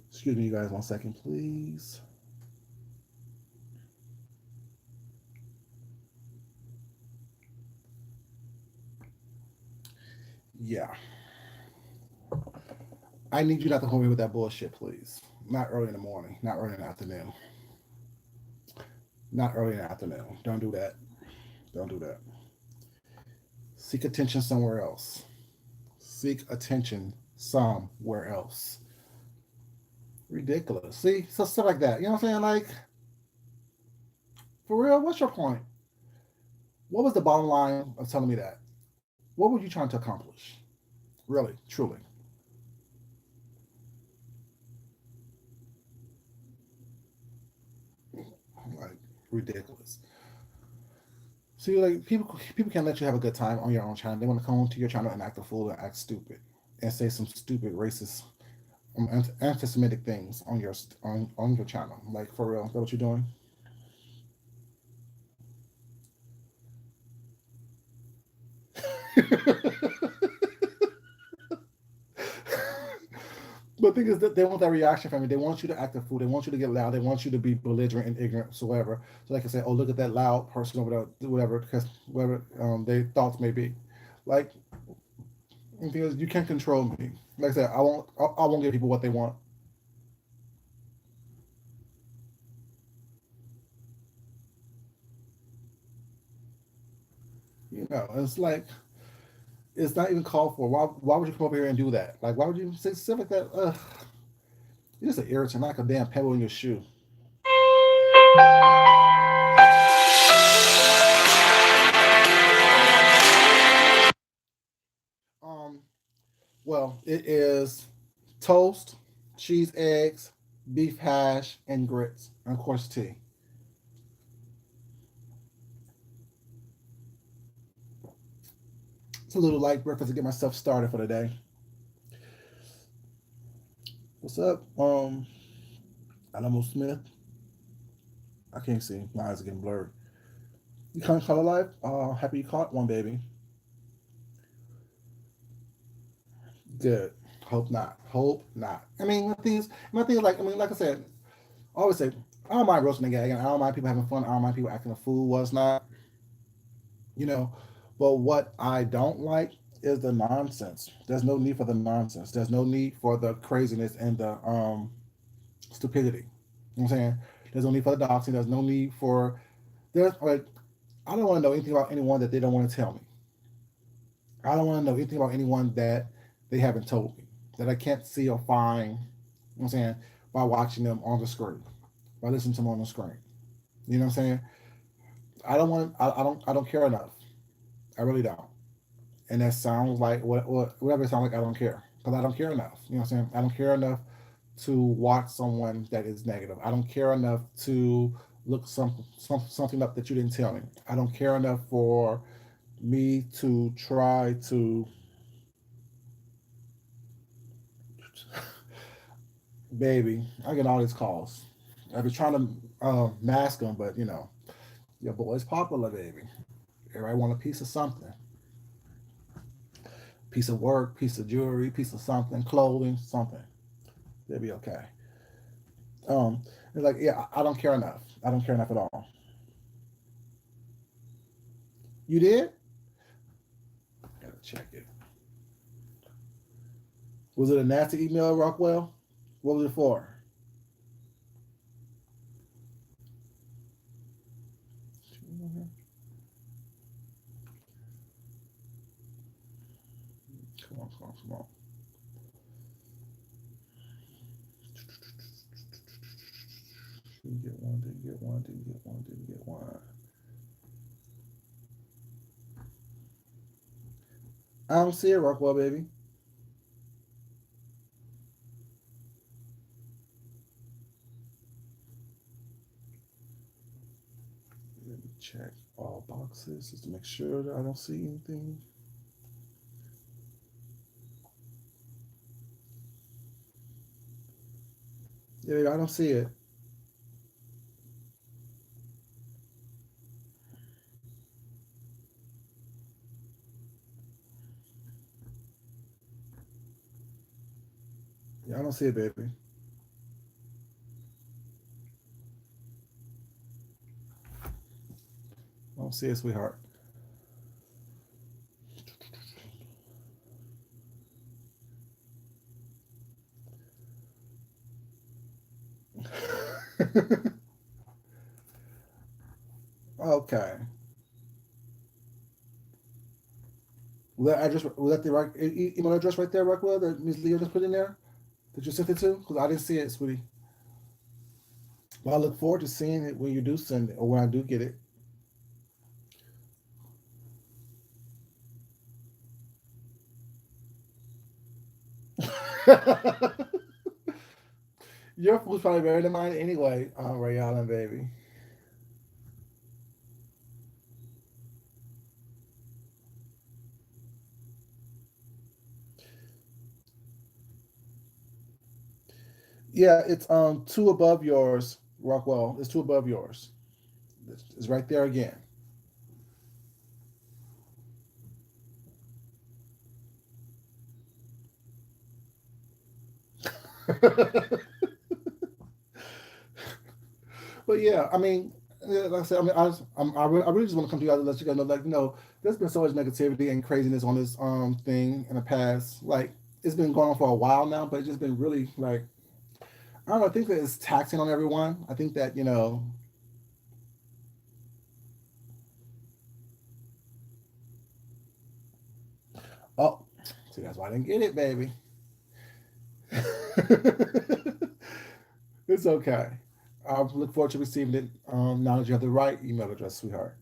Excuse me, you guys, 1 second, please. Yeah, I need you not to hold me with that bullshit, please. Not early in the morning. Not early in the afternoon. Not early in the afternoon. Don't do that. Don't do that. Seek attention somewhere else. Seek attention somewhere else. Ridiculous. See, so stuff like that. You know what I'm saying? Like, for real, what's your point? What was the bottom line of telling me that? What were you trying to accomplish? Really, truly. Like, ridiculous. See, like, people can't let you have a good time on your own channel. They want to come to your channel and act a fool and act stupid and say some stupid racist, anti-Semitic things on your channel. Like, for real, is that what you're doing? But the thing is that they want that reaction from you. They want you to act a fool. They want you to get loud. They want you to be belligerent and ignorant whatsoever. So they can say, "Oh, look at that loud person over there, whatever, because whatever their thoughts may be." Like, the thing is, you can't control me. Like I said, I won't give people what they want. You know, it's like it's not even called for. Why would you come over here and do that? Like, why would you say stuff like that? Ugh, you're just an irritant, like a damn pebble in your shoe. Um, well, it is toast, cheese, eggs, beef hash, and grits, and of course tea. It's a little light breakfast to get myself started for the day. What's up? Alamo Smith. I can't see. My eyes are getting blurred. You can't color life? Happy you caught one, baby. Good. Hope not. Hope not. I mean, my thing is like, I mean, like I said, I always say, I don't mind roasting the gag, and I don't mind people having fun. I don't mind people acting a fool, what's not, you know. But what I don't like is the nonsense. There's no need for the nonsense. There's no need for the craziness and the stupidity. You know what I'm saying? There's no need for the doxing. There's no need for there's like I don't want to know anything about anyone that they don't want to tell me. I don't want to know anything about anyone that they haven't told me that I can't see or find. You know what I'm saying? By watching them on the screen, by listening to them on the screen. You know what I'm saying? I don't want. I don't care enough. I really don't. and that sounds like whatever it sounds like. I don't care because I don't care enough. You know what I'm saying? I don't care enough to watch someone that is negative. I don't care enough to look something up that you didn't tell me. I don't care enough for me to try to, baby. I get all these calls. I've been trying to mask them, but your boy's popular, baby. Everybody want a piece of something, piece of work, piece of jewelry, piece of something, clothing, something. They'll be okay. Um, it's like, yeah, I don't care enough. I don't care enough at all. You did? Gotta check it. Was it a nasty email, Rockwell? What was it for? Come on, come on, come on. Didn't get one, didn't get one, didn't get one, didn't get one. I don't see it, Rockwell, baby. Let me check all boxes just to make sure that I don't see anything. Yeah, I don't see it. Yeah, I don't see it, baby. I don't see it, sweetheart. Okay. Was that the right email address right there, Rockwell, that Ms. Leo just put in there? That you sent it to? Because I didn't see it, sweetie. Well, I look forward to seeing it when you do send it or when I do get it. Your food's probably better than mine anyway, Ray Allen, baby. Yeah, it's two above yours, Rockwell. It's two above yours. It's right there again. But yeah, I mean, like I said, I mean, I really just want to come to you guys and let you guys know, like, there's been so much negativity and craziness on this thing in the past. Like, it's been going on for a while now, but it's just been really like, I don't know. I think that it's taxing on everyone. I think that oh, see, that's why I didn't get it, baby. It's okay. I look forward to receiving it. Now that you have the right email address, sweetheart.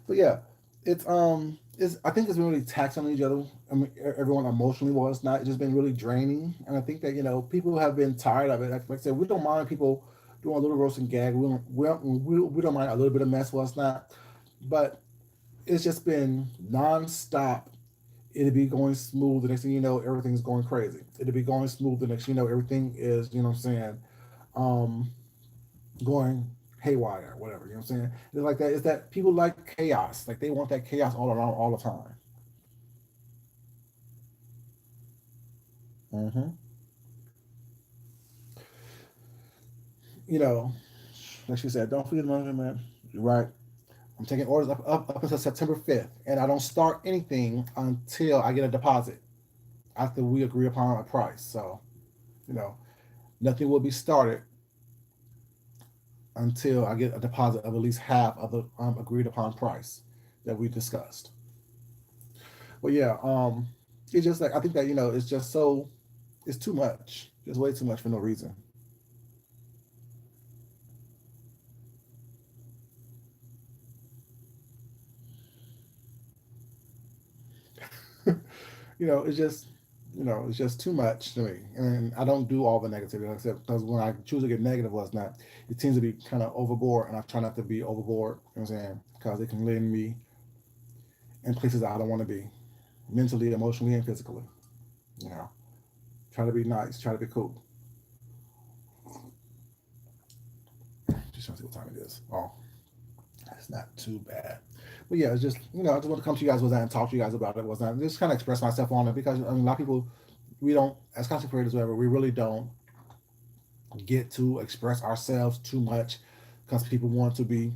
But yeah, it's I think it's been really taxing on each other. I mean, everyone emotionally. Well, it's not. It's just been really draining, and I think that people have been tired of it. Like I said, we don't mind people doing a little roast and gag. We don't mind a little bit of mess. Well, it's not, but it's just been nonstop. It'll be going smooth. The next thing you know, everything's going crazy. It'll be going smooth. The next thing you know, everything is what I'm saying, um, going haywire, whatever. You know what I'm saying? It's like that. Is that people like chaos? Like they want that chaos all around all the time. Mm-hmm. You know, like she said, don't forget the money, man. You're right. I'm taking orders up until September 5th, and I don't start anything until I get a deposit after we agree upon a price. So, you know, nothing will be started until I get a deposit of at least half of the agreed upon price that we discussed. But yeah, it's just like I think that it's just it's too much. It's way too much for no reason. it's just, it's just too much to me. And I don't do all the negativity, like I said, because when I choose to get negative, was not, it tends to be kind of overboard, and I try not to be overboard. You know what I'm saying? Because it can land me in places I don't want to be, mentally, emotionally, and physically. You know, try to be nice, try to be cool. Just trying to see what time it is. Oh, it's not too bad. But yeah, it's just, I just want to come to you guys with that and talk to you guys about it. Was not just kind of express myself on it, because I mean, a lot of people, we don't, as content creators, whatever, we really don't get to express ourselves too much, because people want to be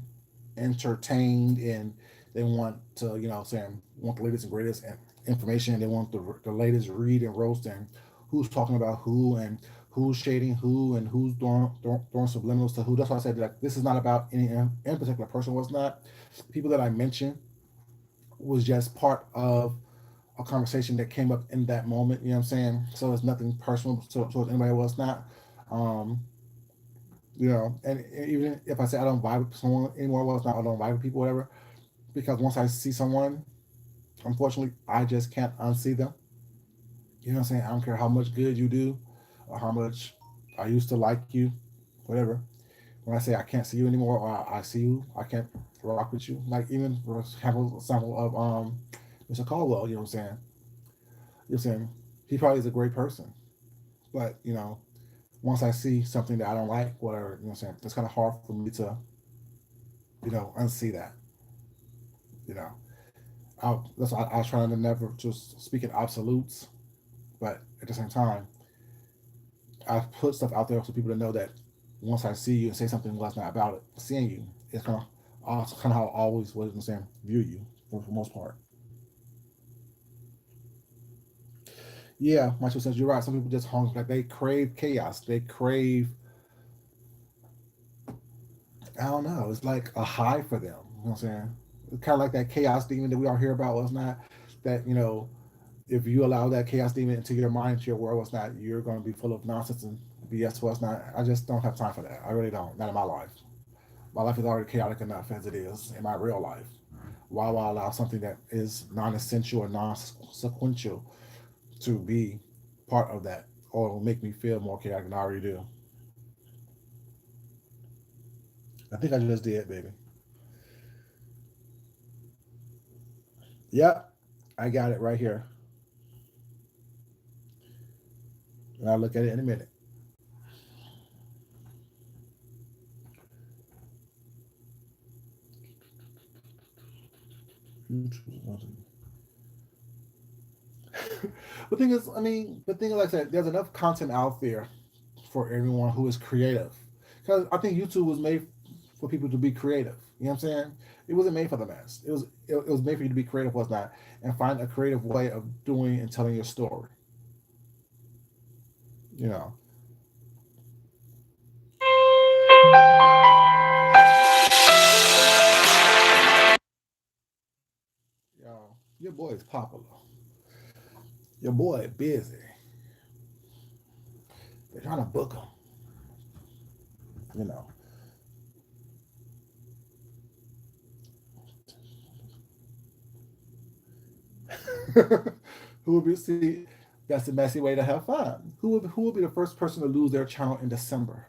entertained, and they want to, saying, want the latest and greatest information. They want the latest read and roast, and who's talking about who, and who's shading who, and who's throwing subliminals to who. That's why I said, like, this is not about any in particular person. Was not, people that I mentioned was just part of a conversation that came up in that moment. You know what I'm saying? So it's nothing personal towards anybody else. Not. Um, and even if I say I don't vibe with someone anymore, well, it's not I don't vibe with people, whatever, because once I see someone, unfortunately, I just can't unsee them. You know what I'm saying? I don't care how much good you do, or how much I used to like you, whatever. When I say I can't see you anymore, or I see you, I can't rock with you. Like, even for example of Mr. Caldwell, you know what I'm saying? You're saying he probably is a great person, but once I see something that I don't like, whatever, you know what I'm saying, it's kind of hard for me to, unsee that. You know, that's why I was trying to never just speak in absolutes, but at the same time, I put stuff out there for people to know that once I see you and say something less not about it, seeing you, it's kind of how I always was, I'm saying, view you for the most part. Yeah, Michael says you're right. Some people just hungry, like they crave chaos. They crave, I don't know. It's like a high for them. You know what I'm saying? It's kind of like that chaos demon that we all hear about. Was not that, if you allow that chaos demon into your mind, into your world, it's not, you're going to be full of nonsense and BS. Was not. I just don't have time for that. I really don't. Not in my life. My life is already chaotic enough as it is in my real life. Why would I allow something that is non-essential or non-sequential to be part of that, or make me feel more chaotic than I already do? I think I just did, baby. Yep, I got it right here, and I'll look at it in a minute. The thing is, I mean, the thing is, like I said, there's enough content out there for everyone who is creative. Because I think YouTube was made for people to be creative. You know what I'm saying? It wasn't made for the mass. It was made for you to be creative, was not, and find a creative way of doing and telling your story. You know, your boy is popular. Your boy busy. They're trying to book him. You know, who will be see? That's the messy way to have fun. Who will be the first person to lose their channel in December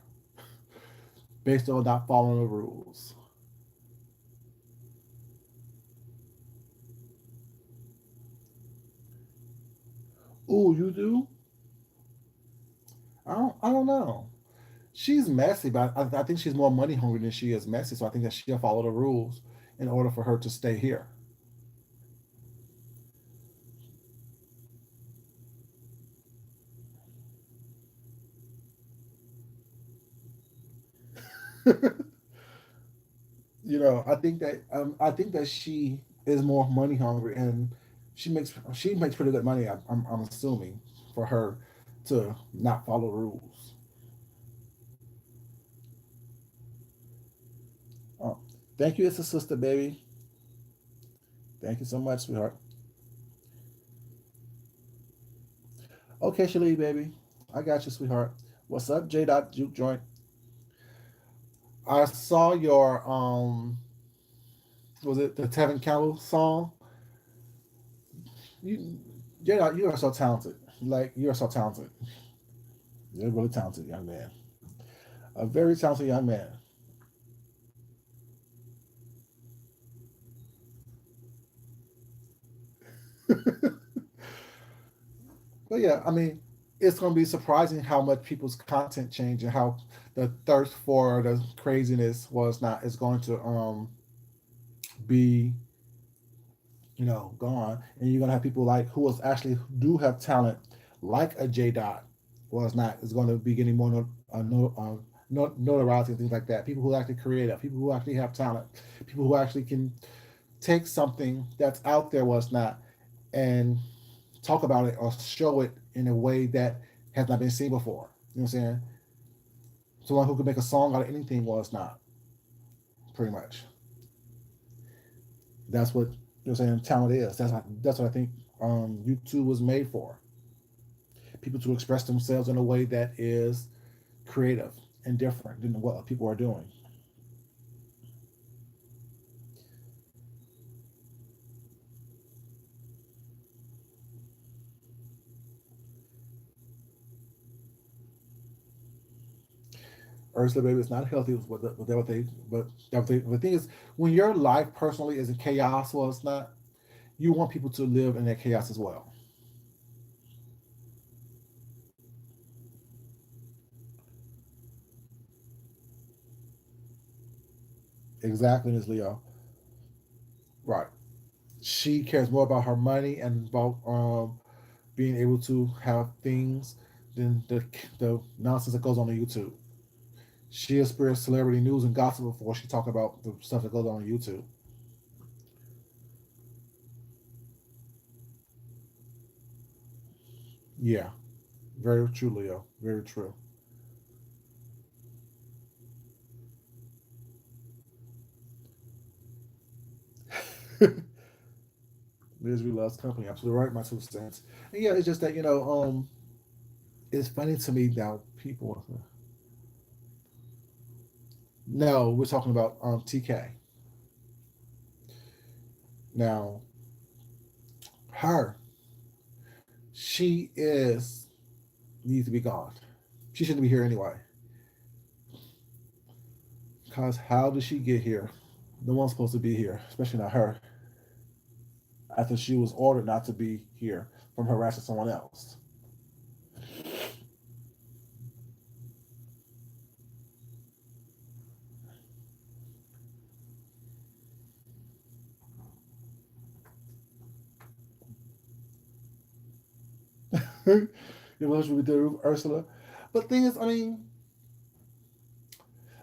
based on not following the rules? Oh, you do? I don't know. She's messy, but I think she's more money hungry than she is messy. So I think that she'll follow the rules in order for her to stay here. I think that she is more money hungry, and she makes pretty good money. I'm assuming, for her to not follow rules. Oh, thank you, it's a sister, baby. Thank you so much, sweetheart. Okay, Shalii, baby. I got you, sweetheart. What's up, J. Dot Juke Joint? I saw your was it the Tevin Campbell song? You You are so talented. Like you are so talented. You're a really talented young man. A very talented young man. But yeah, I mean, it's going to be surprising how much people's content change and how the thirst for the craziness was not is going to be gone, and you're gonna have people like who was actually do have talent, like a J Dot, was not is going to be getting more notoriety and things like that. People who are actually creative, people who actually have talent, people who actually can take something that's out there was not and talk about it or show it in a way that has not been seen before. You know what I'm saying? Someone who could make a song out of anything was not pretty much. That's what you're saying. Talent is. That's what I think. YouTube was made for people to express themselves in a way that is creative and different than what people are doing. Ursula baby is not healthy with what they but the thing is when your life personally is in chaos, well it's not, you want people to live in that chaos as well. Exactly, Ms. Leo. Right. She cares more about her money and about being able to have things than the nonsense that goes on YouTube. She experienced celebrity news and gossip before she talked about the stuff that goes on YouTube. Yeah, very true, Leo. Very true. Misery loves company. Absolutely right, my 2 cents. And yeah, it's just that it's funny to me now. People, no, we're talking about TK. Now, her, she is needs to be gone. She shouldn't be here anyway. Cause how did she get here? No one's supposed to be here, especially not her. After she was ordered not to be here from harassing someone else. It was with Ursula. But the thing is, I mean,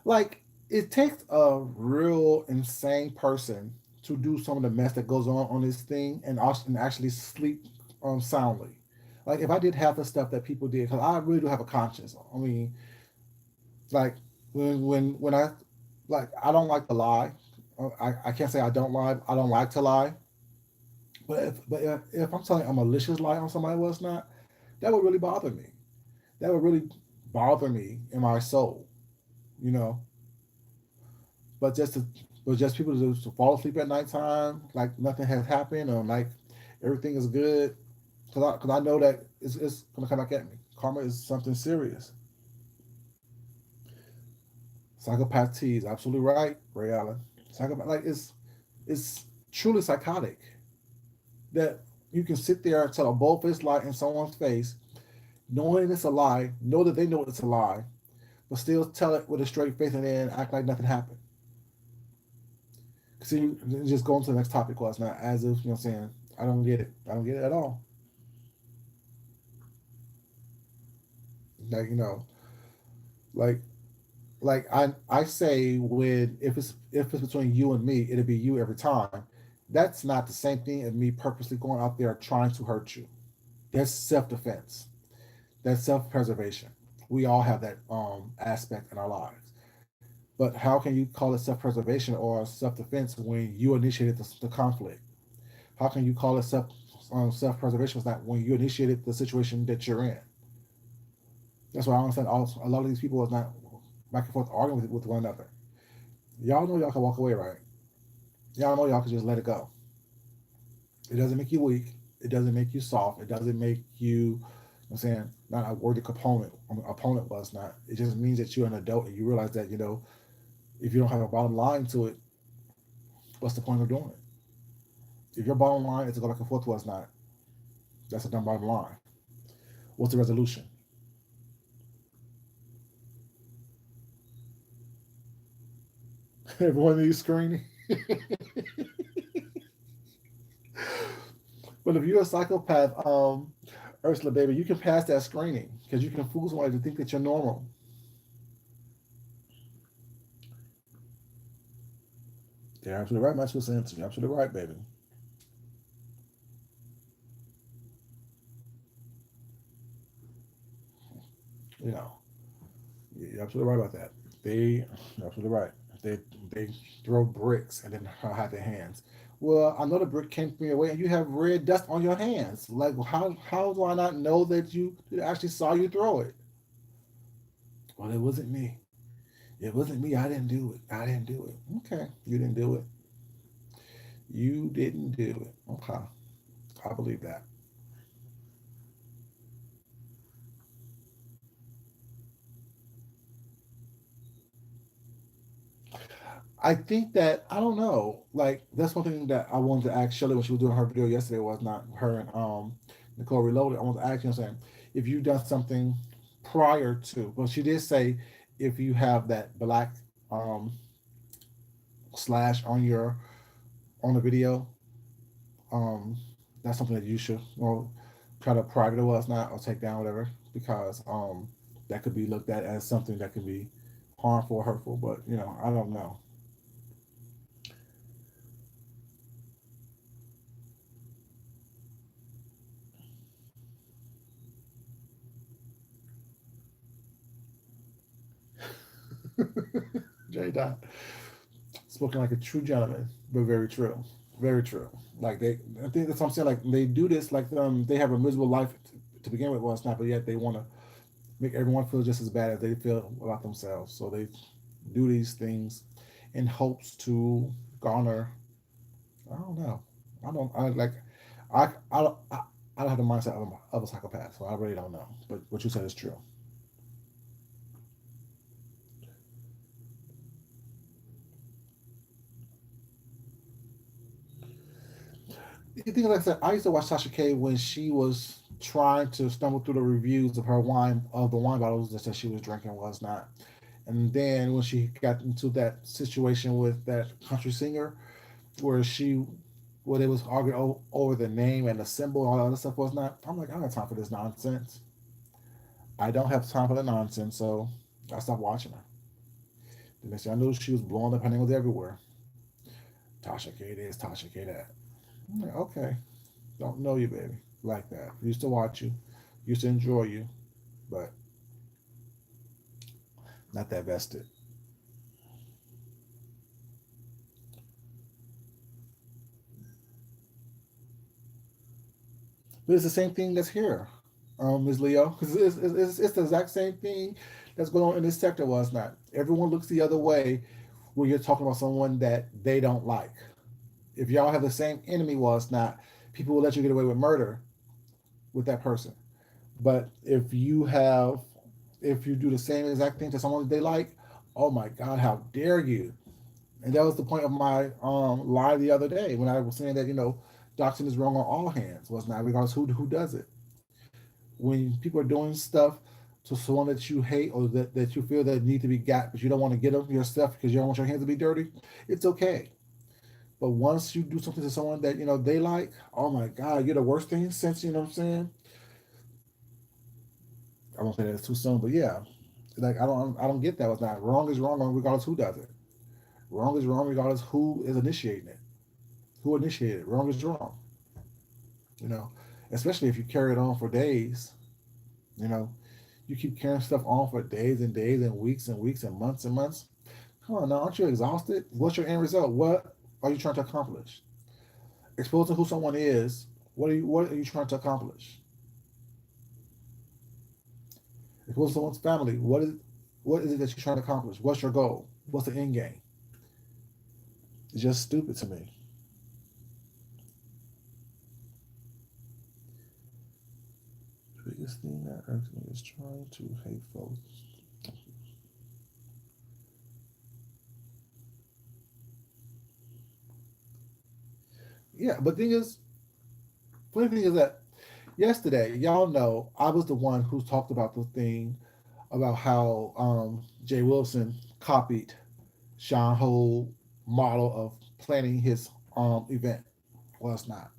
like it takes a real insane person to do some of the mess that goes on this thing and actually sleep soundly. Like if I did half the stuff that people did, because I really do have a conscience. I mean, like when I like I don't like to lie. I can't say I don't lie. I don't like to lie. But if I'm telling a malicious lie on somebody was not, that would really bother me. That would really bother me in my soul. You know, but just to, but just people to fall asleep at nighttime like nothing has happened or like everything is good because I know that it's gonna come back at me. Karma is something serious. Psychopath T is absolutely right, Ray Allen. Psychopath like it's truly psychotic that you can sit there and tell a bold-faced lie in someone's face, knowing it's a lie, know that they know it's a lie, but still tell it with a straight face and then act like nothing happened. See, just go on to the next topic was not as if what I'm saying. I don't get it. I don't get it at all. Like like I say when if it's between you and me, it'll be you every time. That's not the same thing as me purposely going out there trying to hurt you. That's self defense. That's self preservation. We all have that aspect in our lives. But how can you call it self preservation or self defense when you initiated the conflict? How can you call it self preservation? It's not when you initiated the situation that you're in. That's why I understand. Also, a lot of these people is not back and forth arguing with one another. Y'all know y'all can walk away, right? Y'all know y'all can just let it go. It doesn't make you weak. It doesn't make you soft. It doesn't make you, I'm saying, not a worthy opponent was not. It just means that you're an adult and you realize that, if you don't have a bottom line to it, what's the point of doing it? If your bottom line is to go back and forth was not, that's a dumb bottom line. What's the resolution? Everyone needs screening. But if you're a psychopath, Ursula, baby, you can pass that screening because you can fool somebody to think that you're normal. You're absolutely right, my 2 cents. You're absolutely right, baby. You know, you're absolutely right about that. You're absolutely right. They they throw bricks and then hide their hands. Well, I know the brick came from your way, and you have red dust on your hands. Like, how do I not know that you actually saw you throw it? Well, it wasn't me. It wasn't me. I didn't do it. I didn't do it. Okay, you didn't do it. You didn't do it. Okay, I believe that. I think that I don't know. Like that's one thing that I wanted to ask Shelly when she was doing her video yesterday was not her and Nicole Reloaded. I wanted to ask you saying if you've done something prior to. Well, she did say if you have that black um slash on the video, um that's something that you should try to private it was not or take down whatever because that could be looked at as something that could be harmful or hurtful. But I don't know. J. Dot. Spoken like a true gentleman, but very true, very true. Like I think that's what I'm saying. Like they do this, like they have a miserable life to begin with. Well, it's not, but yet they want to make everyone feel just as bad as they feel about themselves. So they do these things in hopes to garner. I don't know. I don't. I like. I don't have the mindset of a psychopath, so I really don't know. But what you said is true. The thing, like I said, I used to watch Sasha K when she was trying to stumble through the reviews of her wine of the wine bottles that she was drinking was not. And then when she got into that situation with that country singer, where they was arguing over the name and the symbol and all that other stuff was not. I'm like, I don't have time for this nonsense. I don't have time for the nonsense, so I stopped watching her. The next thing I knew, she was blowing up. Her name was everywhere. Tasha K this, Tasha K that. I'm like, okay, don't know you, baby, like that. Used to watch you, used to enjoy you, but not that vested. But it's the same thing that's here, Ms. Leo, because it's the exact same thing that's going on in this sector. Was not everyone looks the other way when you're talking about someone that they don't like. If y'all have the same enemy, was not people will let you get away with murder with that person. But if you do the same exact thing to someone that they like, oh my God, how dare you? And that was the point of my live the other day when I was saying that doxing is wrong on all hands. Was not regardless who does it. When people are doing stuff to someone that you hate or that you feel that need to be got, but you don't want to get them yourself because you don't want your hands to be dirty, it's okay. But once you do something to someone that they like, oh my God, you're the worst thing since what I'm saying. I won't say that it's too soon, but yeah, like I don't get that. It's not wrong is wrong regardless who does it. Wrong is wrong regardless who is initiating it. Who initiated it? Wrong is wrong. You know, especially if you carry it on for days. You know, you keep carrying stuff on for days and days and weeks and months and months. Come on now, aren't you exhausted? What's your end result? What are you trying to accomplish? Exposing who someone is. What are you trying to accomplish? Exposing someone's family. What is it that you're trying to accomplish? What's your goal? What's the end game? It's just stupid to me. biggest thing that irks me is trying to hate folks. Yeah, but thing is, funny thing is that yesterday, y'all know I was the one who talked about the thing about how Jay Wilson copied Sean Ho model of planning his event. Was not.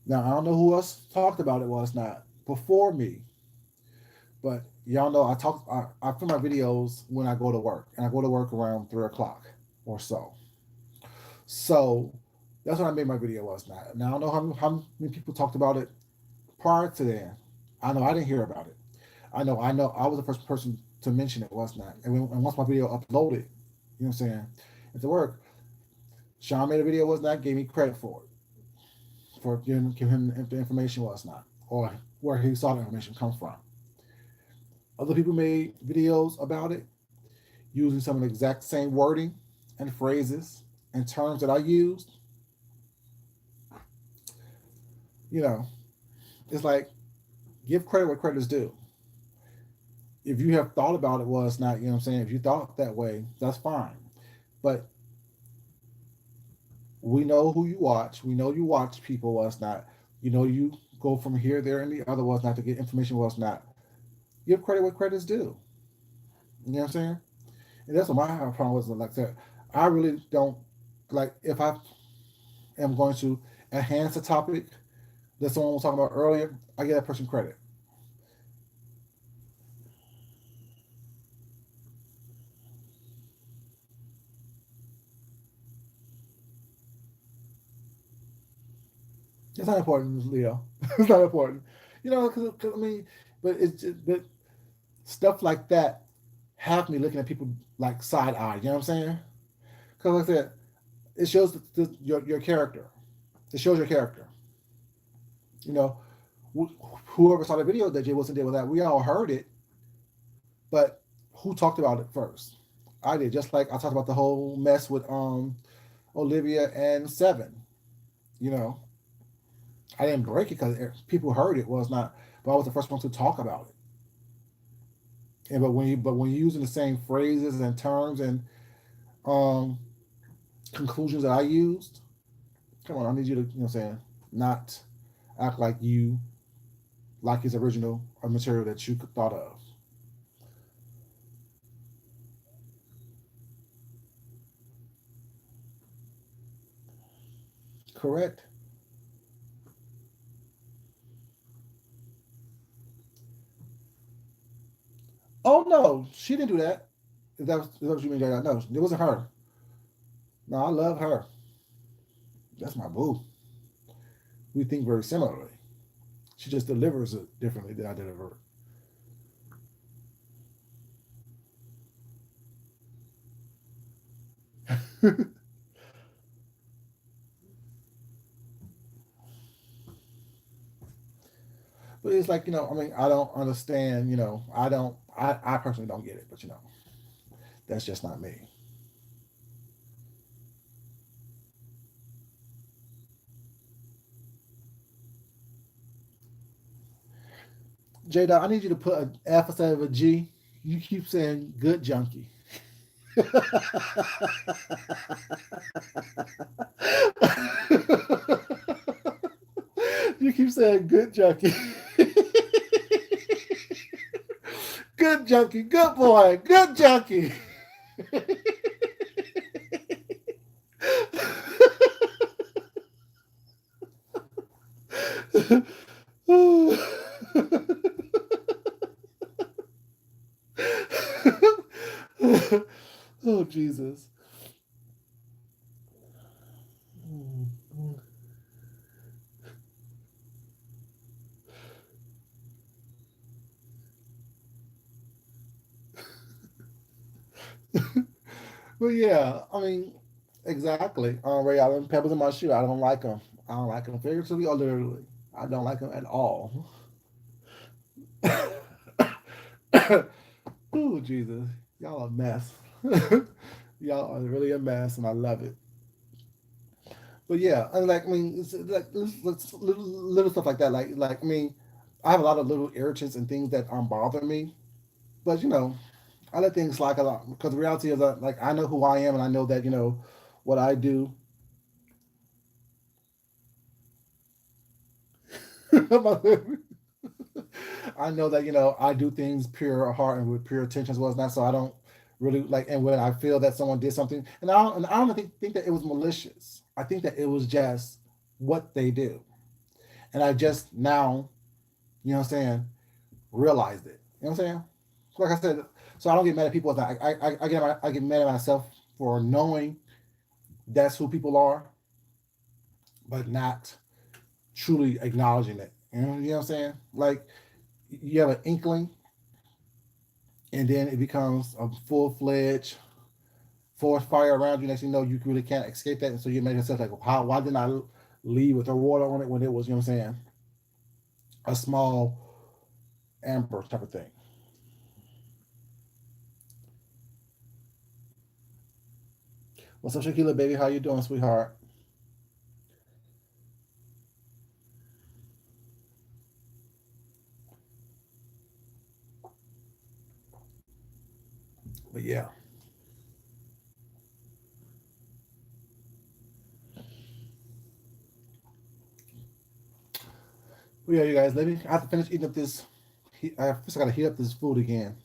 Now I don't know who else talked about it. Was not before me, but y'all know I film my videos when I go to work, and I go to work around 3 o'clock or so. So that's when I made my video. Was not. Now I don't know how many people talked about it prior to then. I know I didn't hear about it. I know I was the first person to mention it. Was not. And once my video uploaded, you know what I'm saying, at the work, Sean made a video. Was not, gave me credit for giving him the information. Was not, or where he saw the information come from. Other people made videos about it using some of the exact same wording and phrases and terms that I used. You know, it's like, give credit where credit is due. If you have thought about it, was not, you know what I'm saying, if you thought that way, that's fine. But we know who you watch. We know you watch people. Was not, you know, you go from here, there, and the other. Was not, to get information. Was not, give credit where credit is due. You know what I'm saying? And that's what my problem was. Like that, I really don't like, if I am going to enhance a topic that someone was talking about earlier, I give that person credit. It's not important, Leo. It's not important. You know, because I mean, but stuff like that have me looking at people like side eye. You know what I'm saying? Because like I said, it shows your character. It shows your character. You know, whoever saw the video that Jay Wilson did with that, we all heard it, but who talked about it first? I did. Just like I talked about the whole mess with Olivia and Seven. You know, I didn't break it because people heard it. Was not, but I was the first one to talk about it. And but when you're using the same phrases and terms and um conclusions that I used, come on, I need you to, you know what I'm saying, not act like you like his original or material that you thought of. Correct? Oh no, she didn't do that. If that was what you mean, Jada. No, it wasn't her. No, I love her. That's my boo. We think very similarly. She just delivers it differently than I deliver it. But it's like, I mean, I don't understand. I personally don't get it. But that's just not me. Jada, I need you to put an F instead of a G. You keep saying good junkie. You keep saying good junkie. Good junkie. Good boy. Good junkie. Oh, Jesus. But yeah, I mean, exactly. Ray Allen, pebbles in my shoe. I don't like them. I don't like them figuratively or literally. I don't like them at all. Oh, Jesus. Y'all a mess. Y'all are really a mess, and I love it. But yeah, and like, I mean, it's like little stuff like that. Like I mean, I have a lot of little irritants and things that bother me, but I let things slide a lot because the reality is that like I know who I am and I know that what I do. I know that I do things pure heart and with pure intention as well as not. So I don't really like. And when I feel that someone did something, and I don't think that it was malicious. I think that it was just what they do, and I just now, what I'm saying, realized it. You know what I'm saying? Like I said, so I don't get mad at people. I get mad at myself for knowing that's who people are, but not truly acknowledging it. You know what I'm saying? Like you have an inkling, and then it becomes a full fledged forest fire around you. Next thing you know, you really can't escape that, and so you make yourself like, how? Why didn't I leave with the water on it when it was, what I'm saying, a small amber type of thing? What's up, Shaquila, baby? How you doing, sweetheart? But yeah, you guys. Let me. I have to finish eating up this. I first got to heat up this food again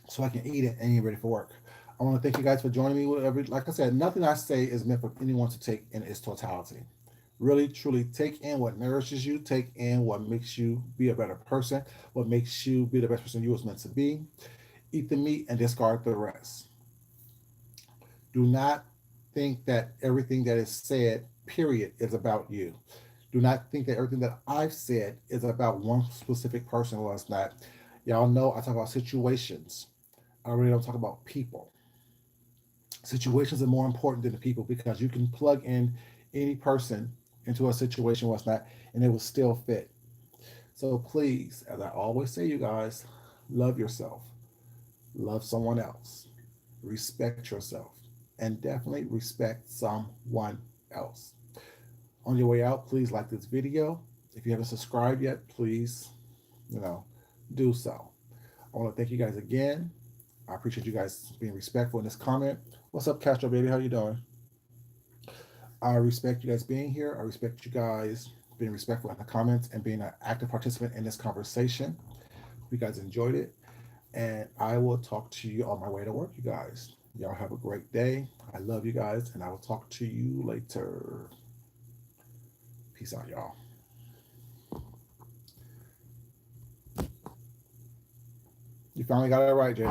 so I can eat it and get ready for work. I want to thank you guys for joining me. Whatever, like I said, nothing I say is meant for anyone to take in its totality. Really, truly take in what nourishes you, take in what makes you be a better person, what makes you be the best person you was meant to be. Eat the meat and discard the rest. Do not think that everything that is said, period, is about you. Do not think that everything that I've said is about one specific person. Well, it's not. Y'all know I talk about situations. I really don't talk about people. Situations are more important than the people because you can plug in any person into a situation, what's not, and it will still fit. So please, as I always say, you guys, love yourself, love someone else, respect yourself, and definitely respect someone else. On your way out, please like this video. If you haven't subscribed yet, please, you know, do so. I want to thank you guys again. I appreciate you guys being respectful in this comment. What's up, Castro baby? How you doing? I respect you guys being here. I respect you guys being respectful in the comments and being an active participant in this conversation. Hope you guys enjoyed it. And I will talk to you on my way to work, you guys. Y'all have a great day. I love you guys, and I will talk to you later. Peace out, y'all. You finally got it right, J.